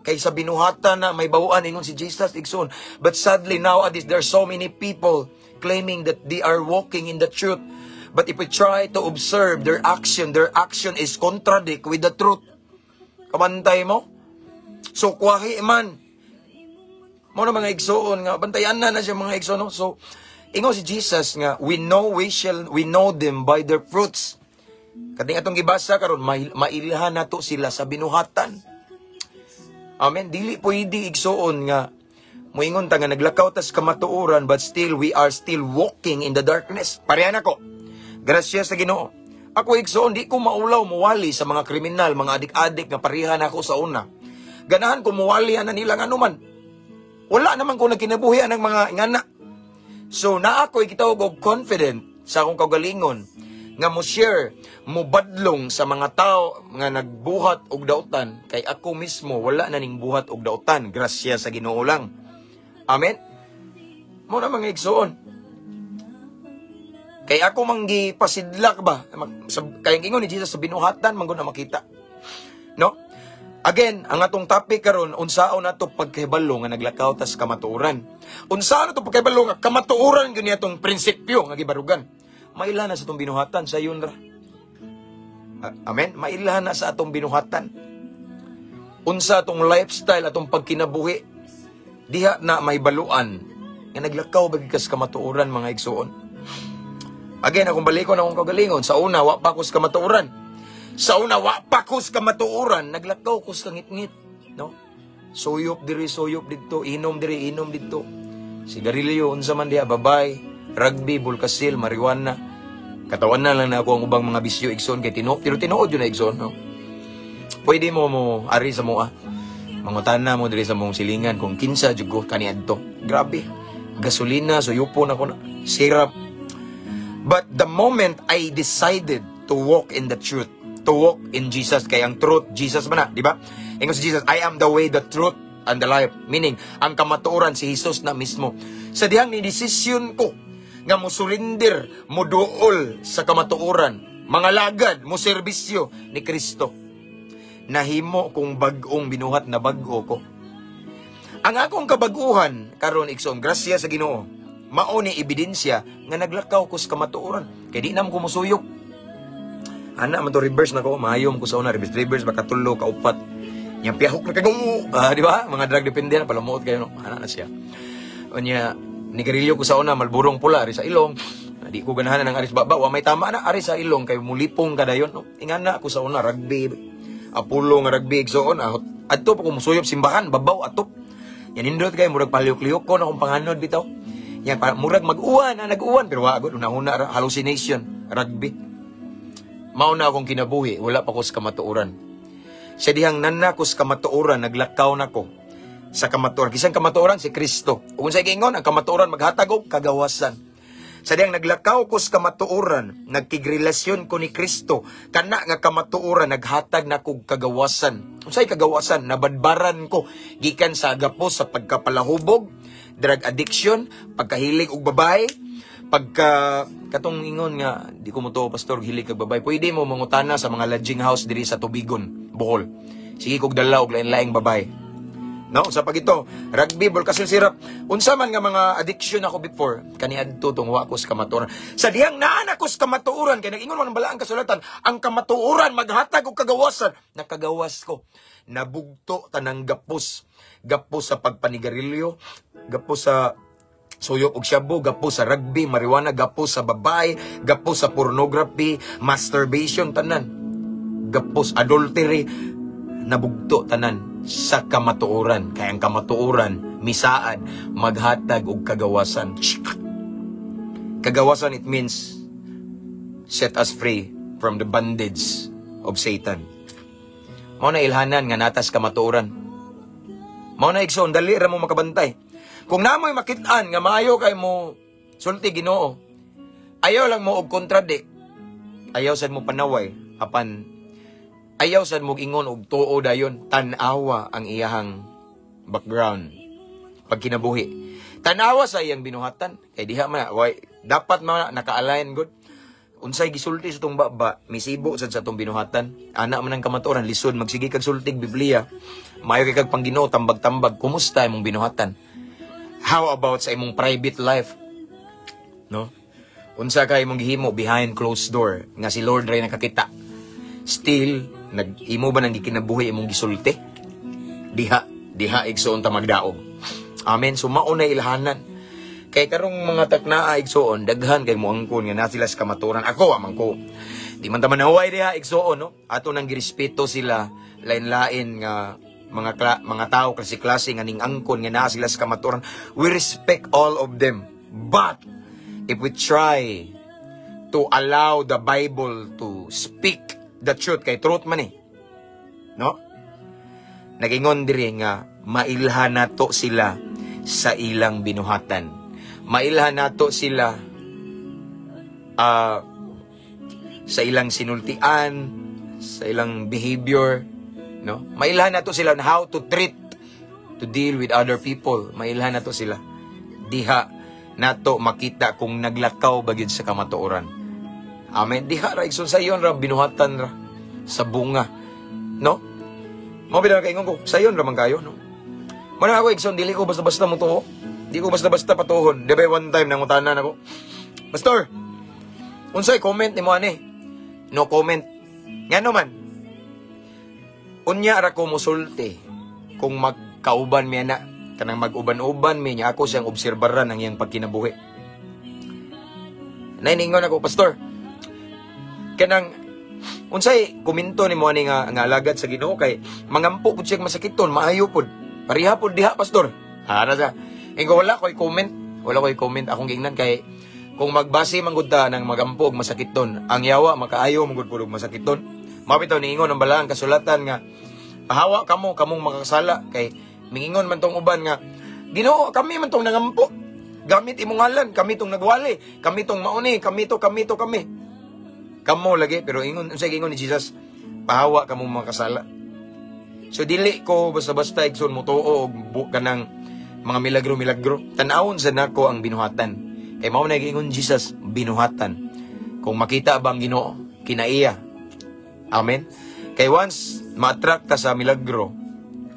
Kay sa binuhatan na may bawaan ingon si Jesus igsoon. But sadly nowadays there are so many people claiming that they are walking in the truth. But if we try to observe their action is contradict with the truth. Kabantay mo? So kwahi man. Mo na mga igsoon nga bantayan na siya mga igsoon, no? So ingon si Jesus nga, we know them by their fruits. Kating atong gibasa karon, mailhan nato sila sa binuhatan. Amen. Dili pwede igsoon nga moingon ta nga naglakaw tas kamatuoran but still we are still walking in the darkness. Pareha nako. Grasya sa Ginoo. Ako igsoon di ko maulaw muwali sa mga kriminal, mga adik-adik nga pareha nako sa una. Ganahan ko muwali na nila anuman. Wala naman ko nagkinabuhian ng mga ingana. So, na ako'y kitawag og confident sa akong kagalingon nga mo share, mo badlong sa mga tao nga nagbuhat og dautan kay ako mismo wala na ning buhat og dautan, grasya sa Ginoo lang. Amen. Mo na mga igsoon. Kay ako manggi pasidlak ba? Kay ingon ni Jesus sa binuhatan man gud na makita. No? Again, ang atong topic karon, unsaon nato pagkahibalo nga naglakaw tas kamatuoran. Unsaon nato pagkahibalo nga kamatuoran gyud atong prinsipyo nga gibarugan. Mailhan na sa atong binuhatan sa yun ra. Amen. Mailhan na sa atong binuhatan. Unsa atong lifestyle, atong pagkinabuhi. Diha na may baluan nga naglakaw bagi kas kamatuoran mga igsoon. Again, akong balikon akong kagalingon, sa una wa pa ko sa kamatuoran. Sa una, wa pa kus ka matuoran, naglakaw kus ka ngit-ngit, no? Suyop diri, suyop dito, inom diri, inom dito. Sigarilyo, unsa man diha, babay, rugby, bulkasil, marijuana. Katawan na lang na ako ang ubang mga bisyo, igsoon, kay tinuod yun na igsoon, no? Pwede mo ari sa mua. Mangutana mo diri sa mong silingan, kung kinsa, jugo, kaniadto. Grabe, gasolina, suyupon ako na, syrup. But the moment I decided to walk in the truth, to walk in Jesus, kay ang truth, Jesus man na, di ba? Ingon si Jesus, I am the way, the truth, and the life. Meaning, ang kamatuoran si Jesus na mismo. Sa dihang ni desisyon ko, nga mo surrender, mo duol sa kamatuoran, mga lagad, mo serbisyo ni Kristo. Nahimo kung bag-ong binuhat na bag-o ko. Ang akong kabaguhan, karon igsoon, grasya sa Ginoo, mao ni ebidensya nga naglakaw ko sa kamatuoran. Kay di na mo kumusuyok. Ana man to reverse na ko, mahayom ko sa una, reverse baka tulo ka upat. Yang piyahok na kagong, di ba? Mga drug dependent, palamuot kayo, no? Ana na siya. Onya, nigarilyo ko sa una, malburong pula, ari sa ilong. Di ko ganahan ng aris baba, wa may tama na, ari sa ilong, kay mulipong kada yon, no? Ingana ko sa una, rugby, apulo nga rugby, igsoon, ato pa kung musuyop simbahan, babaw, atop. Yan indot kayo, murag paliyok-liyok ko na kung panganod bitaw. Yan, murag mag-uwan, nag-uwan, pero wagod, una-una, hallucination, rugby. Mauna akong kinabuhi, wala pa ko sa kamatuoran. Sa dihang nanakos kamatuoran, naglakaw na ko. sa kamatuoran. Kisang kamatuoran si Kristo. Kung sa gingon, ang kamatuoran maghatag og kagawasan. Sa diyang naglakaw ko sa kamatuoran, nagkigrelasyon ko ni Kristo, kana nga kamatuoran, naghatag na kog kagawasan. Unsay kagawasan? Nabadbaran ko, gikan sa agapos sa pagkapalahubog, drug addiction, pagkahilig og babae, katong ingon nga, di ko mo to, pastor, hilig kag babae, pwede mo mangutana sa mga lodging house diri sa Tubigon, Bohol. Sige kog dala og lain-laing babae. No, sa pagito, rugby, ball, kasing sirap. Unsa man nga mga addiction ako before, kaniadto tong wa ko sa kamatuoran. Sa diyang naanak ko sa kamatuoran, kay nag-ingon man bala ang kasulatan, ang kamatuoran maghatag og kagawasan. Nakagawas ko. Nabugto tanang gapos. Gapos sa pagpanigarilyo, gapos sa suyok og shabu, gapos sa rugby, marijuana, gapos sa babae, gapos sa pornography, masturbation, tanan. Gapos adultery, nabugto tanan sa kamatuoran. Kaya ang kamatuoran, misaan, maghatag og kagawasan. Kagawasan, it means set us free from the bondage of Satan. Mao na ilhanan nga natas kamatuoran. Mao na igsoon, dali ra mo makabantay. Kung namoy makit-an nga maayo kay mo sulti Ginoo, ayaw lang mo og kontradik. Ayaw sad mo panaway, apan ayaw sad mo ingon og tuo dayon, tan-awa ang iyahang background pagkinabuhi. Tan-awa sa iyang binuhatan kay diha man dapat man naka-align good. Unsay gisulti sa tong baba, misibo sad sa tong binuhatan. Ana man ang kamatuoran, lisod magsige kag sultig Biblia. Maayo kay kag pangginoo tambag-tambag, kumusta imong binuhatan? How about sa imong private life? No? Unsa kay imong gihimo behind closed door nga si Lord ray nakakita? Still nag-imo ba nang gikinabuhi imong gisulti? Diha igsoon ta magdaog. Amen. So mao na ilhanan. Kay karong mga taknaa igsoon, daghan kay mo angkon nga na sila sa kamatuoran. Ako amang ko. Di man ta manaway diha igsoon, no? Ato nang girespeto sila lain-lain nga mga tao klase-klase nga ning angkon nga naa sila sa kamatuoran. We respect all of them. But if we try to allow the Bible to speak the truth, kay truth man no? Nagingon diri nga mailhan nato sila sa ilang binuhatan. Mailhan nato sila sa ilang sinultian, sa ilang behavior, no? Mailhan nato sila on how to treat, to deal with other people. Mailhan nato sila. Diha nato makita kung naglakaw bagid sa kamatuoran. Amen. Diha ra igsoon sa iyon ra binuhatan ra sa bunga, no? Mo bilang kaingon ko, sayon ra man kayo, no? Mana ako igsoon dili ko basta-basta mo tuho. Di ko basta-basta patuhon. Di ba one time nangutanan ako, Pastor, unsay comment nimo ani? No comment. Ngano man? Unya ra ko mosulti kung magkauban mi na kanang mag-uban-uban mi niya ako siyang obserbaran ang iyang pagkinabuhi. Naingon ako, Pastor, kanang unsay komento nimo ani nga alagad sa Ginoo kay mangampo pud siya masakiton, maayo pud. Pareha pud diha, Pastor. Ana sa. Ingo wala ko'y comment. Wala ko'y comment akong gingnan kay kung magbase man gud ta nang magampo og masakiton, ang yawa makaayo man gud pud og masakiton. Mabitaw niingon ang balaang kasulatan nga pahawa kamong makasala kay mingingon man tong uban nga Ginoo, kami man tong nangampo. Gamit imong ngalan, kami tong nagwali, kami tong mauni, kami. Kamo lagi pero ingon unsay gingon ni Jesus, pahawa kamong makasala. So dili ko basta-basta igsoon mo tuo og kanang mga milagro. Tan-awon sa nako ang binuhatan. Kay mao na gingon Jesus, binuhatan. Kung makita ba ang Ginoo, kinaiya. Amen. Kay once ma-attract ta sa milagro,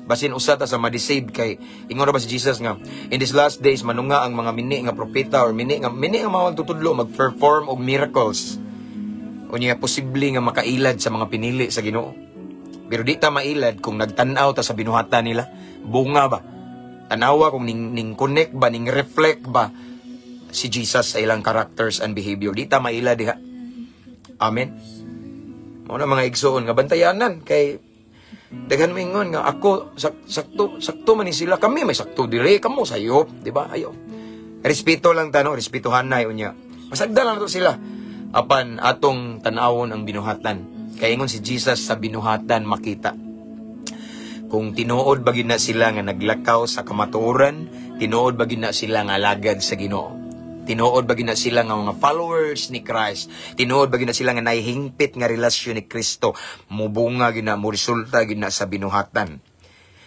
basin usa ta sa ma-deceive kay ingon ra ba si Jesus nga in these last days manunga ang mga mini nga propeta or mini nga mga tutudlo mag-perform og miracles. Unya posible nga makailad sa mga pinili sa Ginoo. Pero di ta mailad kung nagtan-aw ta sa binuhatan nila. Bunga ba? Tanawa kung ning connect ba, ning reflect ba si Jesus sa ilang characters and behavior. Di ta mailad diha. Amen. Mao na mga igsoon nga bantayanan kay daghan mingon nga ako sakto man ni sila, kami may sakto dire, kamo sayo, di ba? Ayo. Respeto lang ta, no? Respetuhan na unya. Masagda lang to sila. Apan atong tan-awon ang binuhatan. Kaya ingon si Jesus sa binuhatan makita. Kung tinuod ba gyud na sila nga naglakaw sa kamatuoran, tinuod ba gyud na sila nga alagad sa Ginoo. Tinuod ba gyud na sila nga mga followers ni Christ. Tinuod ba gyud na sila nga nahihingpit nga relasyon ni Kristo. Mubunga gyud na, mo resulta gyud na sa binuhatan.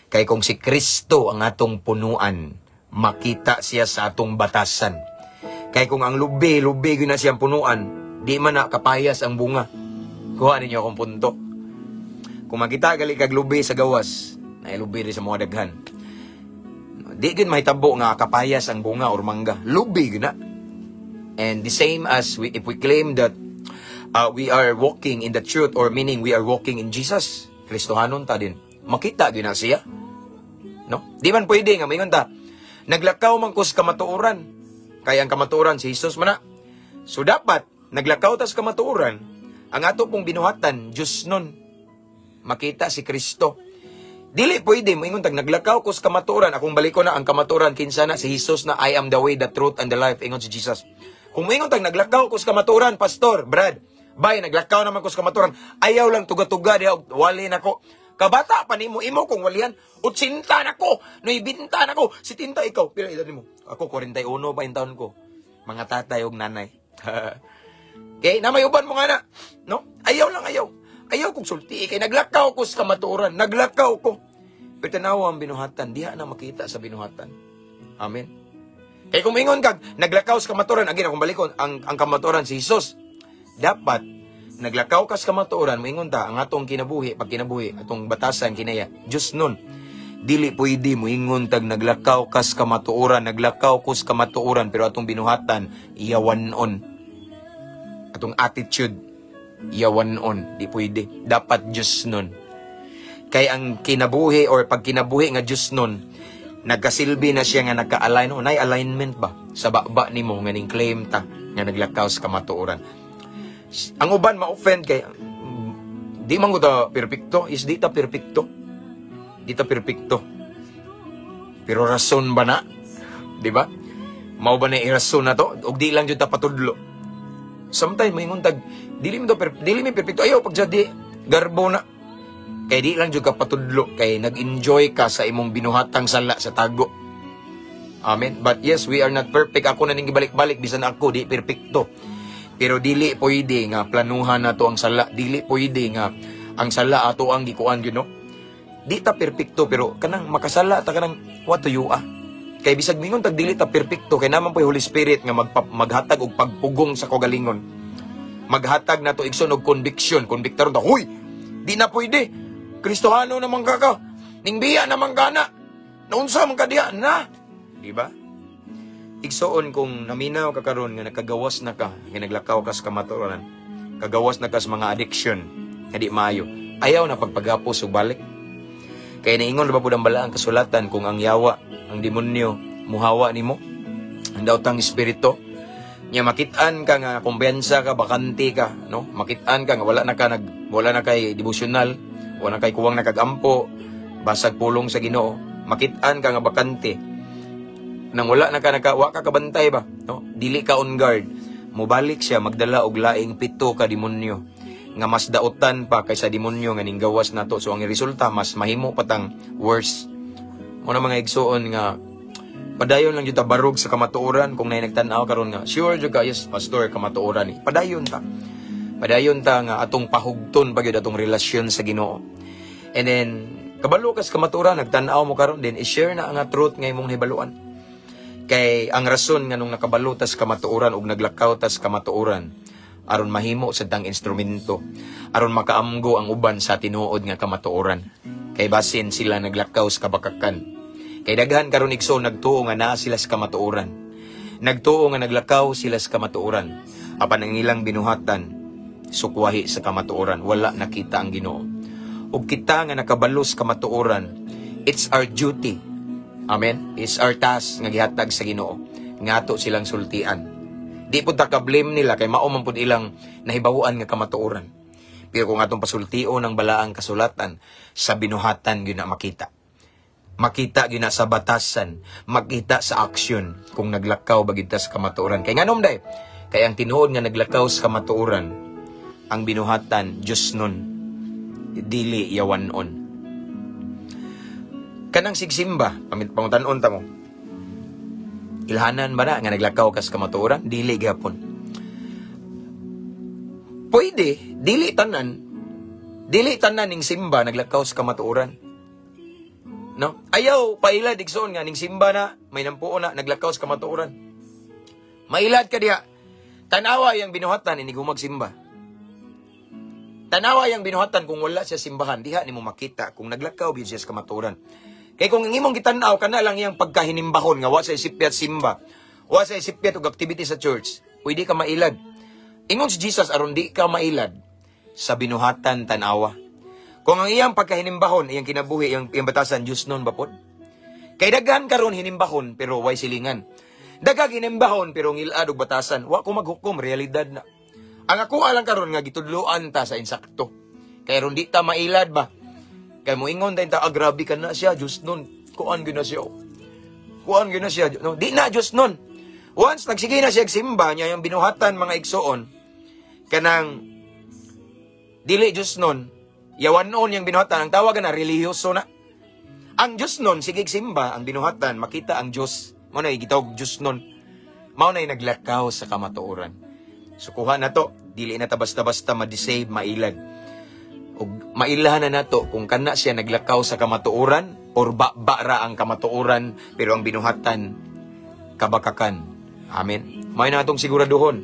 Kay kung si Kristo ang atong punuan, makita siya sa atong batasan. Kay kung ang lubi gyud na siyang punuan, di man na kapayas ang bunga. Kuha ninyo akong punto. Kung makita gali kag lubi sa gawas, na lubi rin sa mga daghan, di gyud mahitabo nga kapayas ang bunga or mangga. Lubi gyud na. And the same as if we claim that we are walking in the truth, or meaning we are walking in Jesus, Kristohanon ta din, makita gyud na siya. No? Di man pwede nga mayon ta naglakaw man ko sa kamatuoran, kaya ang kamatuoran si Jesus man na. So dapat naglakaw ta sa kamatuoran, ang ato pong binuhatan Diyos nun, makita si Kristo. Dili pwede moingon tag naglakaw ko sa kamatuoran, akong baliko na ang kamatuoran kinsa na si Jesus na I am the way, the truth and the life, ingon si Jesus. Kung moingon tag naglakaw ko sa kamatuoran, Pastor Brad, bay naglakaw naman ko sa kamatuoran, ayaw lang tuga-tuga diha, wali nako. Kabata pa nimo imo kung walihan, 80 na ko, 90 na ko, 70 ikaw, pila edad nimo? Ako 41 pa yung taon ko. Mga tatay ug nanay. Okay, namayuban mo nga na, no? Ayaw lang ayaw. Ayaw kong sulti, kay naglakaw ko sa kamatuoran, naglakaw ko. Pero tanawa ang binuhatan, diha na makita sa binuhatan. Amen. Kaya kung ingon kag, naglakaw sa kamatuoran, agin akong balikon, ang kamatuoran si Jesus. Dapat, naglakaw ka sa kamatuoran, moingon ta, ang atong kinabuhi, pag kinabuhi, atong batasan, kinaya, Diyos nun. Dili pwede moingon tag naglakaw ka sa kamatuoran, naglakaw ko sa kamatuoran, pero atong binuhatan, iyawanon. Atong attitude, iyawanon. Di pwede. Dapat Diyos nun. Kay ang kinabuhi or pag kinabuhi nga Diyos nun, nagkasilbi na siya nga nagka-align. O, nay alignment ba? Sa baba ni mo, nga ning claim ta, nga naglakaw sa kamatuoran. Ang uban ma-offend kay di man ko ta perfecto, is di ta perfecto. Di ta perfecto. Pero rason ba na? Di ba? Mao ba na irason na to? Og di lang jud ta patudlo. Sometimes may nguntag dili mi perfecto. Ayo pag di garbo na. Kay di lang jud ka patudlo, kay nag-enjoy ka sa imong binuhatang sala sa tago. Amen. But yes, we are not perfect. Ako na ning gibalik-balik bisan ako di perfecto. Pero dili pwede nga planuhan nato ang sala. Dili pwede nga ang sala ato ang gikuan gyud no. Di ta perpekto pero kanang makasala ta kanang what to you Kay bisag mingon tag dili ta perpekto kay naman po'y Holy Spirit nga maghatag og pagpugong sa kagalingon. Maghatag nato igsoon og conviction, konbiktaron ta. Huy, di na pwede. Kristohano naman ka. Ning biya naman kana. Naunsa man ka diha na. Di ba? Igsoon kung naminaw ka karon nga nakagawas na ka, nga naglakaw ka sa kamatuoran, kagawas na ka sa mga addiction, nga di maayo, ayaw na pagpagapos og balik. Kaya naingon na ba po ang balaang kasulatan kung ang yawa, ang demonyo, muhawa nimo, ang daotang espiritu, niya makitaan ka nga kumbensa ka, bakante ka, no? Makitaan ka nga wala na kay devotional, wala na kay kuwang nakagampo, basag pulong sa Ginoo, makitaan ka nga bakante, nang wala na ka kabantay ba, no? Dili ka on guard, mubalik siya magdala og laing 7 ka demonyo nga mas daotan pa kaysa demonyo nga ning gawas nato. So ang resulta mas mahimo patang worse. Mo na mga igsoon nga padayon lang jud ta barog sa kamatuoran kung nay nagtan-aw karon nga sure jud ka yes pastor kamatuoran ni. Padayon ta nga atong pahugton pa gyud atong relasyon sa Ginoo. And then kabalo ka sa kamatuoran nagtan-aw mo karon din i-share na ang truth nga imong hibaluan. Kay ang rason nga nung nakabalo tas kamatuoran ug naglakaw tas kamatuoran aron mahimo sa tang instrumento, aron makaamgo ang uban sa tinuod nga kamatuoran. Kay basin sila naglakaw sa kabakakan. Kay daghan karon igsoon nagtuo nga naa sila sa kamatuoran. Nagtuo nga naglakaw sila sa kamatuoran. Apan ang ilang binuhatan sukwahi sa kamatuoran, wala nakita ang Ginoo. Ug kita nga nakabalo sa kamatuoran, it's our duty. Amen. It's our task nga gihatag sa Ginoo. Ngato silang sultian. Di po ta-blame nila kay mao man pud ilang nahibawan nga kamatuoran. Pero kung atong pasultio ng balaang kasulatan, sa binuhatan gyud na makita. Makita gyud na sa batasan, makita sa aksyon kung naglakaw ba gid ta sa kamatuoran. Kay nganom day, kay ang tinuod nga naglakaw sa kamatuoran, ang binuhatan Dios nun dili yawanon. kanang sigsimba, pangutan-on ta mo. Ilhanan ba na nga naglakaw kas kamatuoran? Dili gyapon. Pwede, dili tanan ning simba naglakaw sa kamatuoran. No? Ayaw pailad igsoon nga ning simba na may nampuo na naglakaw sa kamatuoran. Mailad ka diha. Tanawa yang binuhatan ini magsimba. Tanawa yang binuhatan kung wala siya simbahan, diha nimo makita kung naglakaw gyud siya sa kamatuoran. Kay kung imong gitan-aw kana lang yang pagkahinimbahon nga wa sa isipyat simba, wa sa isipyat og activity sa church, pwede ka mailad. Ingon si Jesus aron di ka mailad sa binuhatan tanawa. Kung ang iyang pagkahinimbahon, iyang kinabuhi, iyang batasan, Diyos nun ba po? Kay daghan karon hinimbahon, pero way silingan. Dagag hinimbahon, pero ngilad og batasan. Wa ko maghukom, realidad na. Ang ako alang karon nga gitudloan ta sa insakto. Kay ron di ta mailad ba? Kay mo ingon ta grabe ka na siya, Diyos nun. Kuan gyud na siya. Kuan gyud na siya. No, di na Diyos nun. Once nagsige na siya simba niya yung binuhatan mga igsoon, kanang dili Diyos nun, yawanon yung binuhatan, ang tawagan na relihiyoso na. Ang Diyos nun, sige simba, ang binuhatan, makita ang Diyos. Mao na gitawag Diyos nun. Mao na naglakaw sa kamatuoran. So kuha na to, dili na ta basta-basta ma-disave, mailad. O mailahan na nato kung kana siya naglakaw sa kamatuoran or ba-ra ang kamatuoran pero ang binuhatan kabakakan. Amen. May natong siguraduhon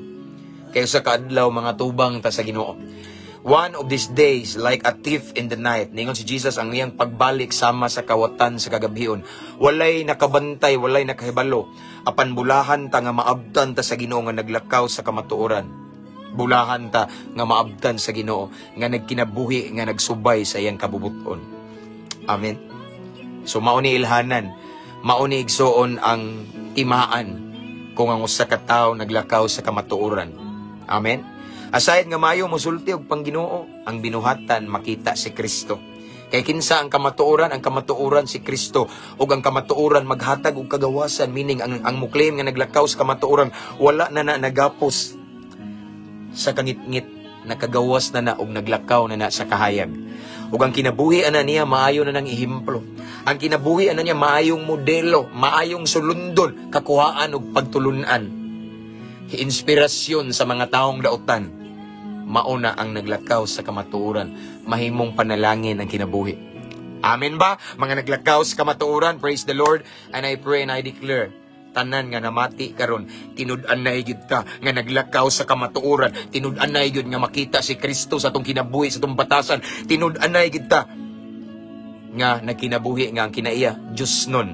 kay sa kaadlaw mga tubang ta sa Ginoo. One of these days, like a thief in the night, ningon si Jesus ang iyang pagbalik sama sa kawatan sa kagabhion. Walay nakabantay, walay nakahibalo. Apan bulahan ta nga maabtan ta sa Ginoo nga naglakaw sa kamatuoran. Bulahan ta nga maabtan sa Ginoo nga nagkinabuhi, nga nagsubay sa iyang kabubuton. Amen. So mauni ilhanan, mauni igsoon ang timaan kung ang usa ka tawo naglakaw sa kamatuoran. Amen. Aside nga mayo mosulti og Pangginoo, ang binuhatan makita si Kristo. Kay kinsa ang kamatuoran si Kristo, ug ang kamatuoran maghatag og kagawasan, meaning ang muklaim nga naglakaw sa kamatuoran wala na nagapos sa kangit-ngit, nakagawas na og naglakaw na sa kahayag. Ug ang kinabuhi ana niya maayo na ng ehemplo. Ang kinabuhi ana niya maayong modelo, maayong sulundon, kakuhaan ug pagtulunan. Inspirasyon sa mga taong dautan. Mauna ang naglakaw sa kamatuoran, mahimong panalangin ang kinabuhi. Amen ba? Mga naglakaw sa kamatuoran, praise the Lord. And I pray and I declare, tanan nga namati karon, tinud-an na higit ka nga naglakaw sa kamatuoran, tinud-an na higit nga makita si Kristo sa atong kinabuhi, sa atong batasan, tinud-an na higit ka nga nagkinabuhi nga ang kinaiya, Diyos nun,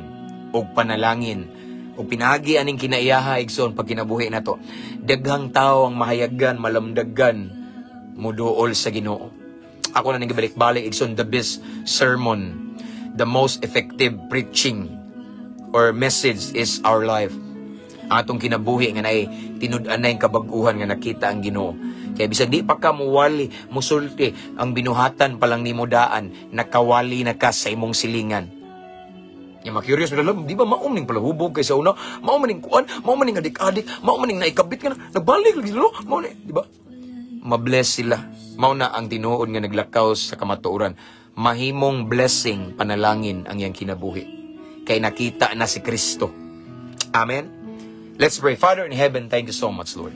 og panalangin, o pinagi aning kinaiyaha igsoon pag kinabuhi na to. Daghang tao ang mahayagan, malamdagan, muduol sa Ginoo. Ako na nagibalik-balik igsoon, the best sermon, the most effective preaching or message is our life. Ang atong kinabuhi nga nay tinud-an na yung kabag-uhan nga nakita ang Ginoo. Kaya bisag di pa ka muwali, musulti, ang binuhatan palang nimo daan, nakawali na ka sa imong silingan. Yung ma-curious mo lang, di ba maumning pala hubog kaysa una? Maumaning kuan, maumaning adik-adik, maumaning naikabit ka na, nagbalik lagi no? Maumaning, di ba? Mabless sila. Mauna ang tinuod nga naglakaw sa kamatuoran. Mahimong blessing, panalangin ang iyang kinabuhi. Kay nakita na si Kristo. Amen? Let's pray. Father in heaven, thank you so much, Lord,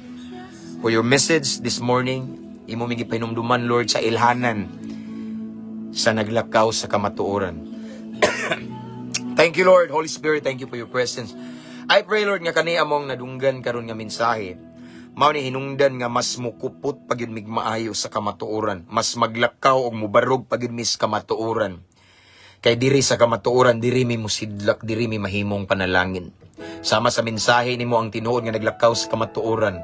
for your message this morning. Imo mig pahinumduman, Lord, sa ilhanan sa naglakaw sa kamatuoran. Thank you, Lord. Holy Spirit, thank you for your presence. I pray, Lord, nga kani among nadunggan karon nga mensahe. Mao ni hinungdan nga mas mukupot pagid mig maayo sa kamatuoran, mas maglakaw og mubarog pagid mis kamatuoran. Kay diri sa kamatuoran, diri mi musidlak, diri mi mahimong panalangin. Sama sa mensahe nimo ang tinuod nga naglakaw sa kamatuoran,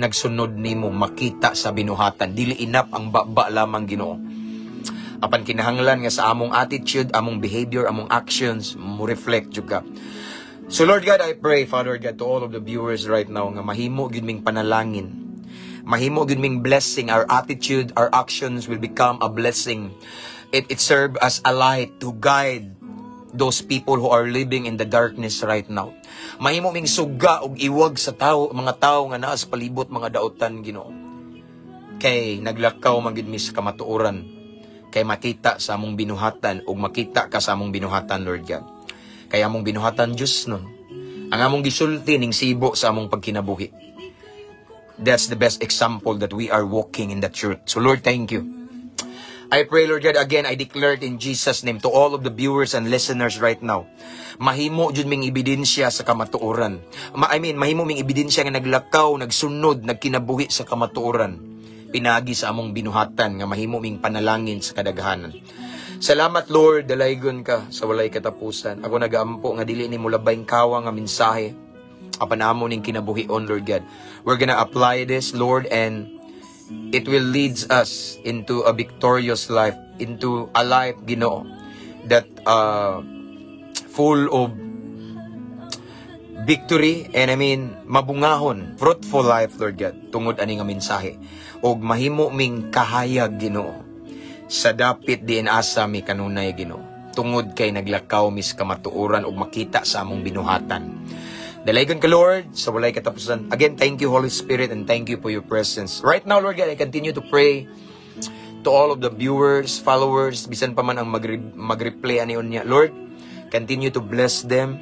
nagsunod nimo makita sa binuhatan, dili inap ang baba lamang Ginoo. Apan kinahanglan nga sa among attitude, among behavior, among actions, mo reflect jud ka. So Lord God, I pray, Father God, to all of the viewers right now, nga mahimo gyud ming panalangin. Mahimo gyud ming blessing. Our attitude, our actions will become a blessing. It serve as a light to guide those people who are living in the darkness right now. Mahimo ming suga og iwag sa tao, mga tao nga naa sa palibot, mga daotan Ginoo. Kay naglakaw man gyud mi sa kamatuoran. kay makita sa among binuhatan ug makita ka sa among binuhatan, Lord God. Kaya among binuhatan Diyos nun, ang among gisulti ning sibo sa among pagkinabuhi. That's the best example that we are walking in the truth. So Lord, thank you. I pray, Lord God, again, I declare it in Jesus' name to all of the viewers and listeners right now. Mahimo jud ming ebidensya sa kamatuoran. Mahimo ming ebidensya nga naglakaw, nagsunod, nagkinabuhi sa kamatuoran. Pinagi sa among binuhatan nga mahimo ming panalangin sa kadaghanan. Salamat, Lord, dalaygon ka sa walay katapusan. Ako nagaampo nga dili nimo labayng kawa nga mensahe apan amo ning kinabuhion, Lord God. We're gonna apply this, Lord, and it will lead us into a victorious life, into a life, Ginoo, that full of victory, and mabungahon, fruitful life, Lord God, tungod ani nga mensahe. Og mahimo ming kahayag, Ginoo, sa dapit diin asa mi kanunay, Ginoo, tungod kay naglakaw mis kamatuoran og makita sa among binuhatan. Dalaygon ka, Lord, sa walay katapusan. Again, thank you, Holy Spirit, and thank you for your presence. Right now, Lord God, I continue to pray to all of the viewers, followers, bisan pa man ang mag-replay aniyon niya. Lord, continue to bless them.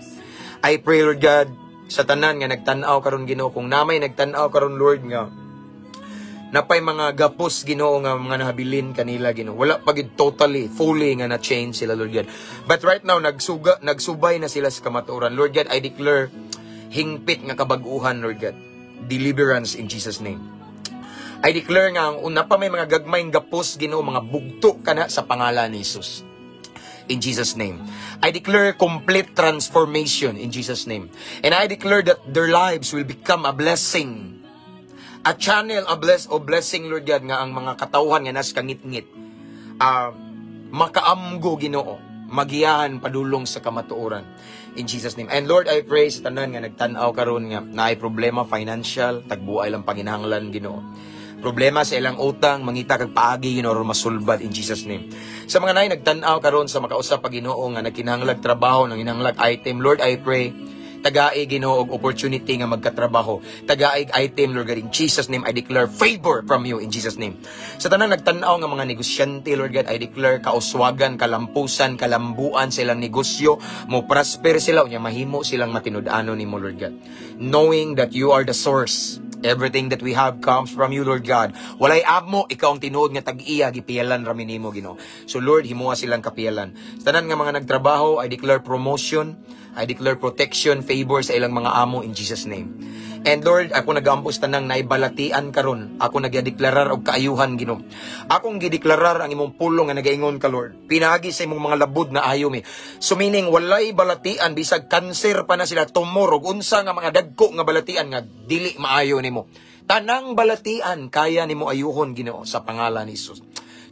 I pray, Lord God, sa tanan nga nagtanaw karon, Ginoo, kung namay nagtanaw karon, Lord, nga napay mga gapos, Ginoo, nga mga nahabilin kanila, Ginoo. Wala pagid totally, fully nga na-change sila, Lord God. But right now, nagsubay na sila sa kamatuoran. Lord God, I declare hingpit nga kabaguhan, Lord God. Deliverance in Jesus' name. I declare nga, una pa may mga gagmayng gapos, Ginoo, mga bugto ka na sa pangalan ni Jesus. In Jesus' name. I declare complete transformation in Jesus' name. And I declare that their lives will become a blessing. A channel of blessing, Lord God, nga ang mga katawhan nga nas kangit-ngit. Makaamgo, Ginoo. Magiyahan padulong sa kamatuoran. In Jesus' name. And Lord, I pray sa tanan nga nagtanaw karon nga naay problema financial, tagbuay lang panginahanglan, Ginoo. Problema sa ilang utang, mangita kag paagi, Ginoo, masulbad in Jesus' name. Sa mga nay nagtanaw karon sa makausap pa, Ginoo, nga nagkinahanglag trabaho, nang kinahanglag item, Lord, I pray tagaig, Ginoo, og opportunity nga magkatrabaho. Tagaig item, Lord God, in Jesus' name, I declare favor from you in Jesus' name. Sa tanang nagtanaw nga mga negosyante, Lord God, I declare kauswagan, kalampusan, kalambuan sa ilang negosyo, mo prosper sila, unya mahimo silang matinud-ano nimo, Lord God. Knowing that you are the source. Everything that we have comes from you, Lord God. Walay amo, ikaw ang tinuod nga tag-iya, gipiyalan rami nimo, Ginoo. So Lord, himuha silang kapiyalan. Sa tanan nga mga nagtrabaho, I declare promotion, I declare protection, favor sa ilang mga amo in Jesus' name. And Lord, ako nagampos tanang naibalatian karon. Ako nagyadeklarar og kaayuhan, Ginoo. Akong gideklarar ang imong pulong nga nagaingon ka, Lord. Pinagi sa imong mga labod na ayo mi. So meaning walay balatian bisag cancer pa na sila, tumor ug unsa nga mga dagko nga balatian nga dili maayo nimo. Tanang balatian kaya nimo ayuhon, Ginoo, sa pangalan ni Jesus.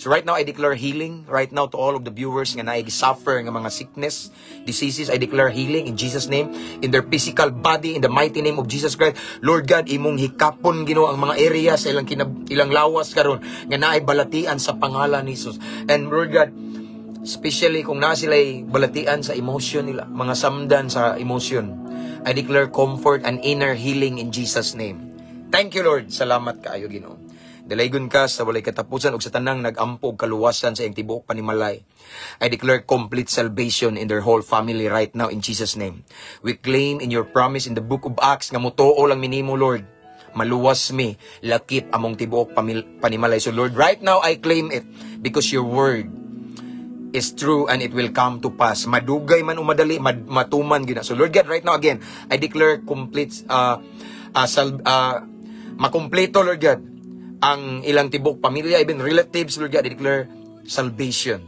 So right now, I declare healing. Right now, to all of the viewers nga nai-suffer nga mga sickness, diseases, I declare healing in Jesus' name. In their physical body, in the mighty name of Jesus Christ. Lord God, imong hikapon, Ginoo, ang mga area sa ilang lawas karon nga naay-balatian sa pangalan ni Jesus. And Lord God, especially kung na sila'y balatian sa emotion nila, mga samdan sa emotion, I declare comfort and inner healing in Jesus' name. Thank you, Lord. Salamat kaayo, Ginoo. Dalaygon ka sa walay katapusan ug sa tanang nag-ampo og kaluwasan sa iyang tibuok panimalay. I declare complete salvation in their whole family right now in Jesus' name. We claim in your promise in the book of Acts nga mutuo lang minimo, Lord. Maluwas mi, lakip among tibuok panimalay. So Lord, right now I claim it because your word is true and it will come to pass. Madugay man umadali, matuman gina. So Lord God, right now again, I declare complete makumpleto, Lord God, ang ilang tibok pamilya, even relatives, Lord God, I declare salvation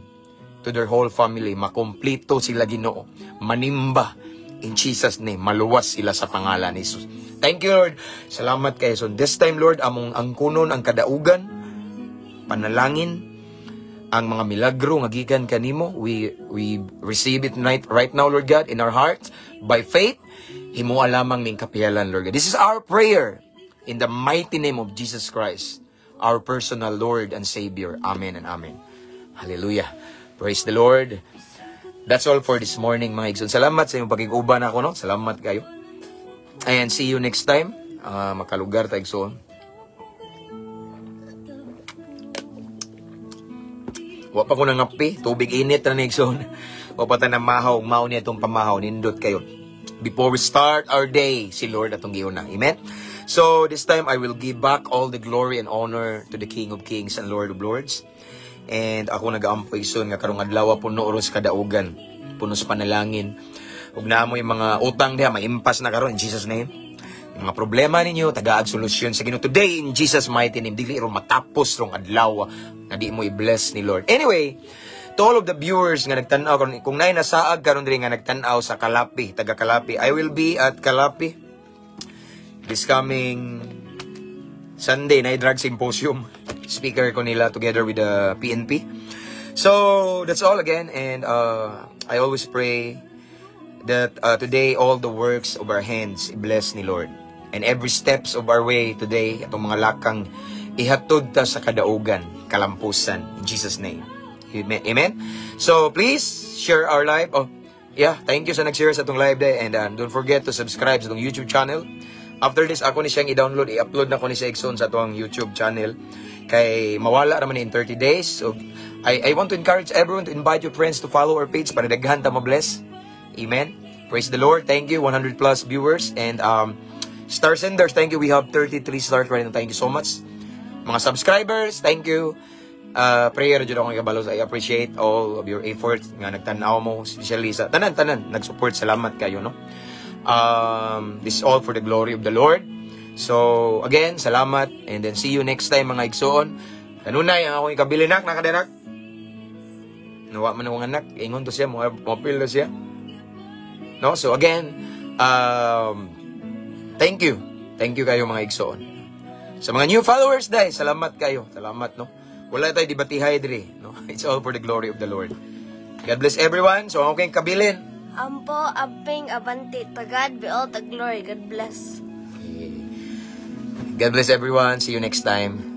to their whole family. Makumpleto sila, Ginoo. Manimba in Jesus' name. Maluwas sila sa pangalan ni Jesus. Thank you, Lord. Salamat kayo. So this time, Lord, among angkunon ang kadaugan, panalangin, ang mga milagro nga gikan kanimo, we receive it right now, Lord God, in our hearts by faith. Himuha lamang ning kapiyalan, Lord God. This is our prayer in the mighty name of Jesus Christ, our personal Lord and Savior. Amen and amen. Hallelujah. Praise the Lord. That's all for this morning, mga igsoon. Salamat sa inyong pagkikuban ako, no? Salamat kayo. And see you next time. Makalugar tayo, igsoon. Wa pa ko nangapi, tubig init na nigson. Wa pa ta na mahaw, mao niya itong pamahaw, nindot kayo. Before we start our day, si Lord atong giuna. Amen? So, this time, I will give back all the glory and honor to the King of Kings and Lord of Lords. And ako nag-aampoy son nga karong adlaw puno oros kadaugan, puno sa panalangin. Ug naamoy mga utang diha maimpas na karon in Jesus name. Yung mga problema ninyo tagaag solusyon sa Ginoo today in Jesus mighty name. Dili ro matapos rong adlaw na di mo i-bless ni Lord. Anyway, to all of the viewers nga nagtan-aw karon, kung nay nasaag karon diri nga nagtan-aw sa Kalapi, taga Kalapi, I will be at Kalapi this coming Sunday na drug symposium. Speaker ko nila together with the PNP. So that's all again, and I always pray that today all the works of our hands bless ni Lord, and every steps of our way today atong mga lakang ihatod ta sa kadaugan, kalampusan, in Jesus name. Amen. So please share our live. Oh yeah, thank you sa nag-share sa atong live day, and don't forget to subscribe sa atong YouTube channel. After this, ako ni siyang i-download, i-upload na ko ni siya Igsoon sa atong YouTube channel. Kay mawala naman in 30 days. So, I want to encourage everyone to invite your friends to follow our page para daghan ta ma-bless. Amen. Praise the Lord. Thank you. 100 plus viewers. And star senders, thank you. We have 33 stars right now. Thank you so much. Mga subscribers, thank you. Prayer jud akong kabalo. I appreciate all of your efforts nga nagtan-aw mo, especially sa tanan nag-support. Salamat kayo, no? This is all for the glory of the Lord. So, again, salamat. And then, see you next time, mga igsoon. Kanunay, ang akong ikabilinak, nakadanak. Nawa man ang anak. Ingon to siya, mapil na siya. No? So, again, thank you. Thank you kayo, mga igsoon. Sa mga new followers, dahil, salamat kayo. Salamat, no? Wala tayo dibatihay diri, no? It's all for the glory of the Lord. God bless everyone. So, ang aking kabilin. Ampo, abing, abanti. To God be all the glory. God bless. God bless everyone. See you next time.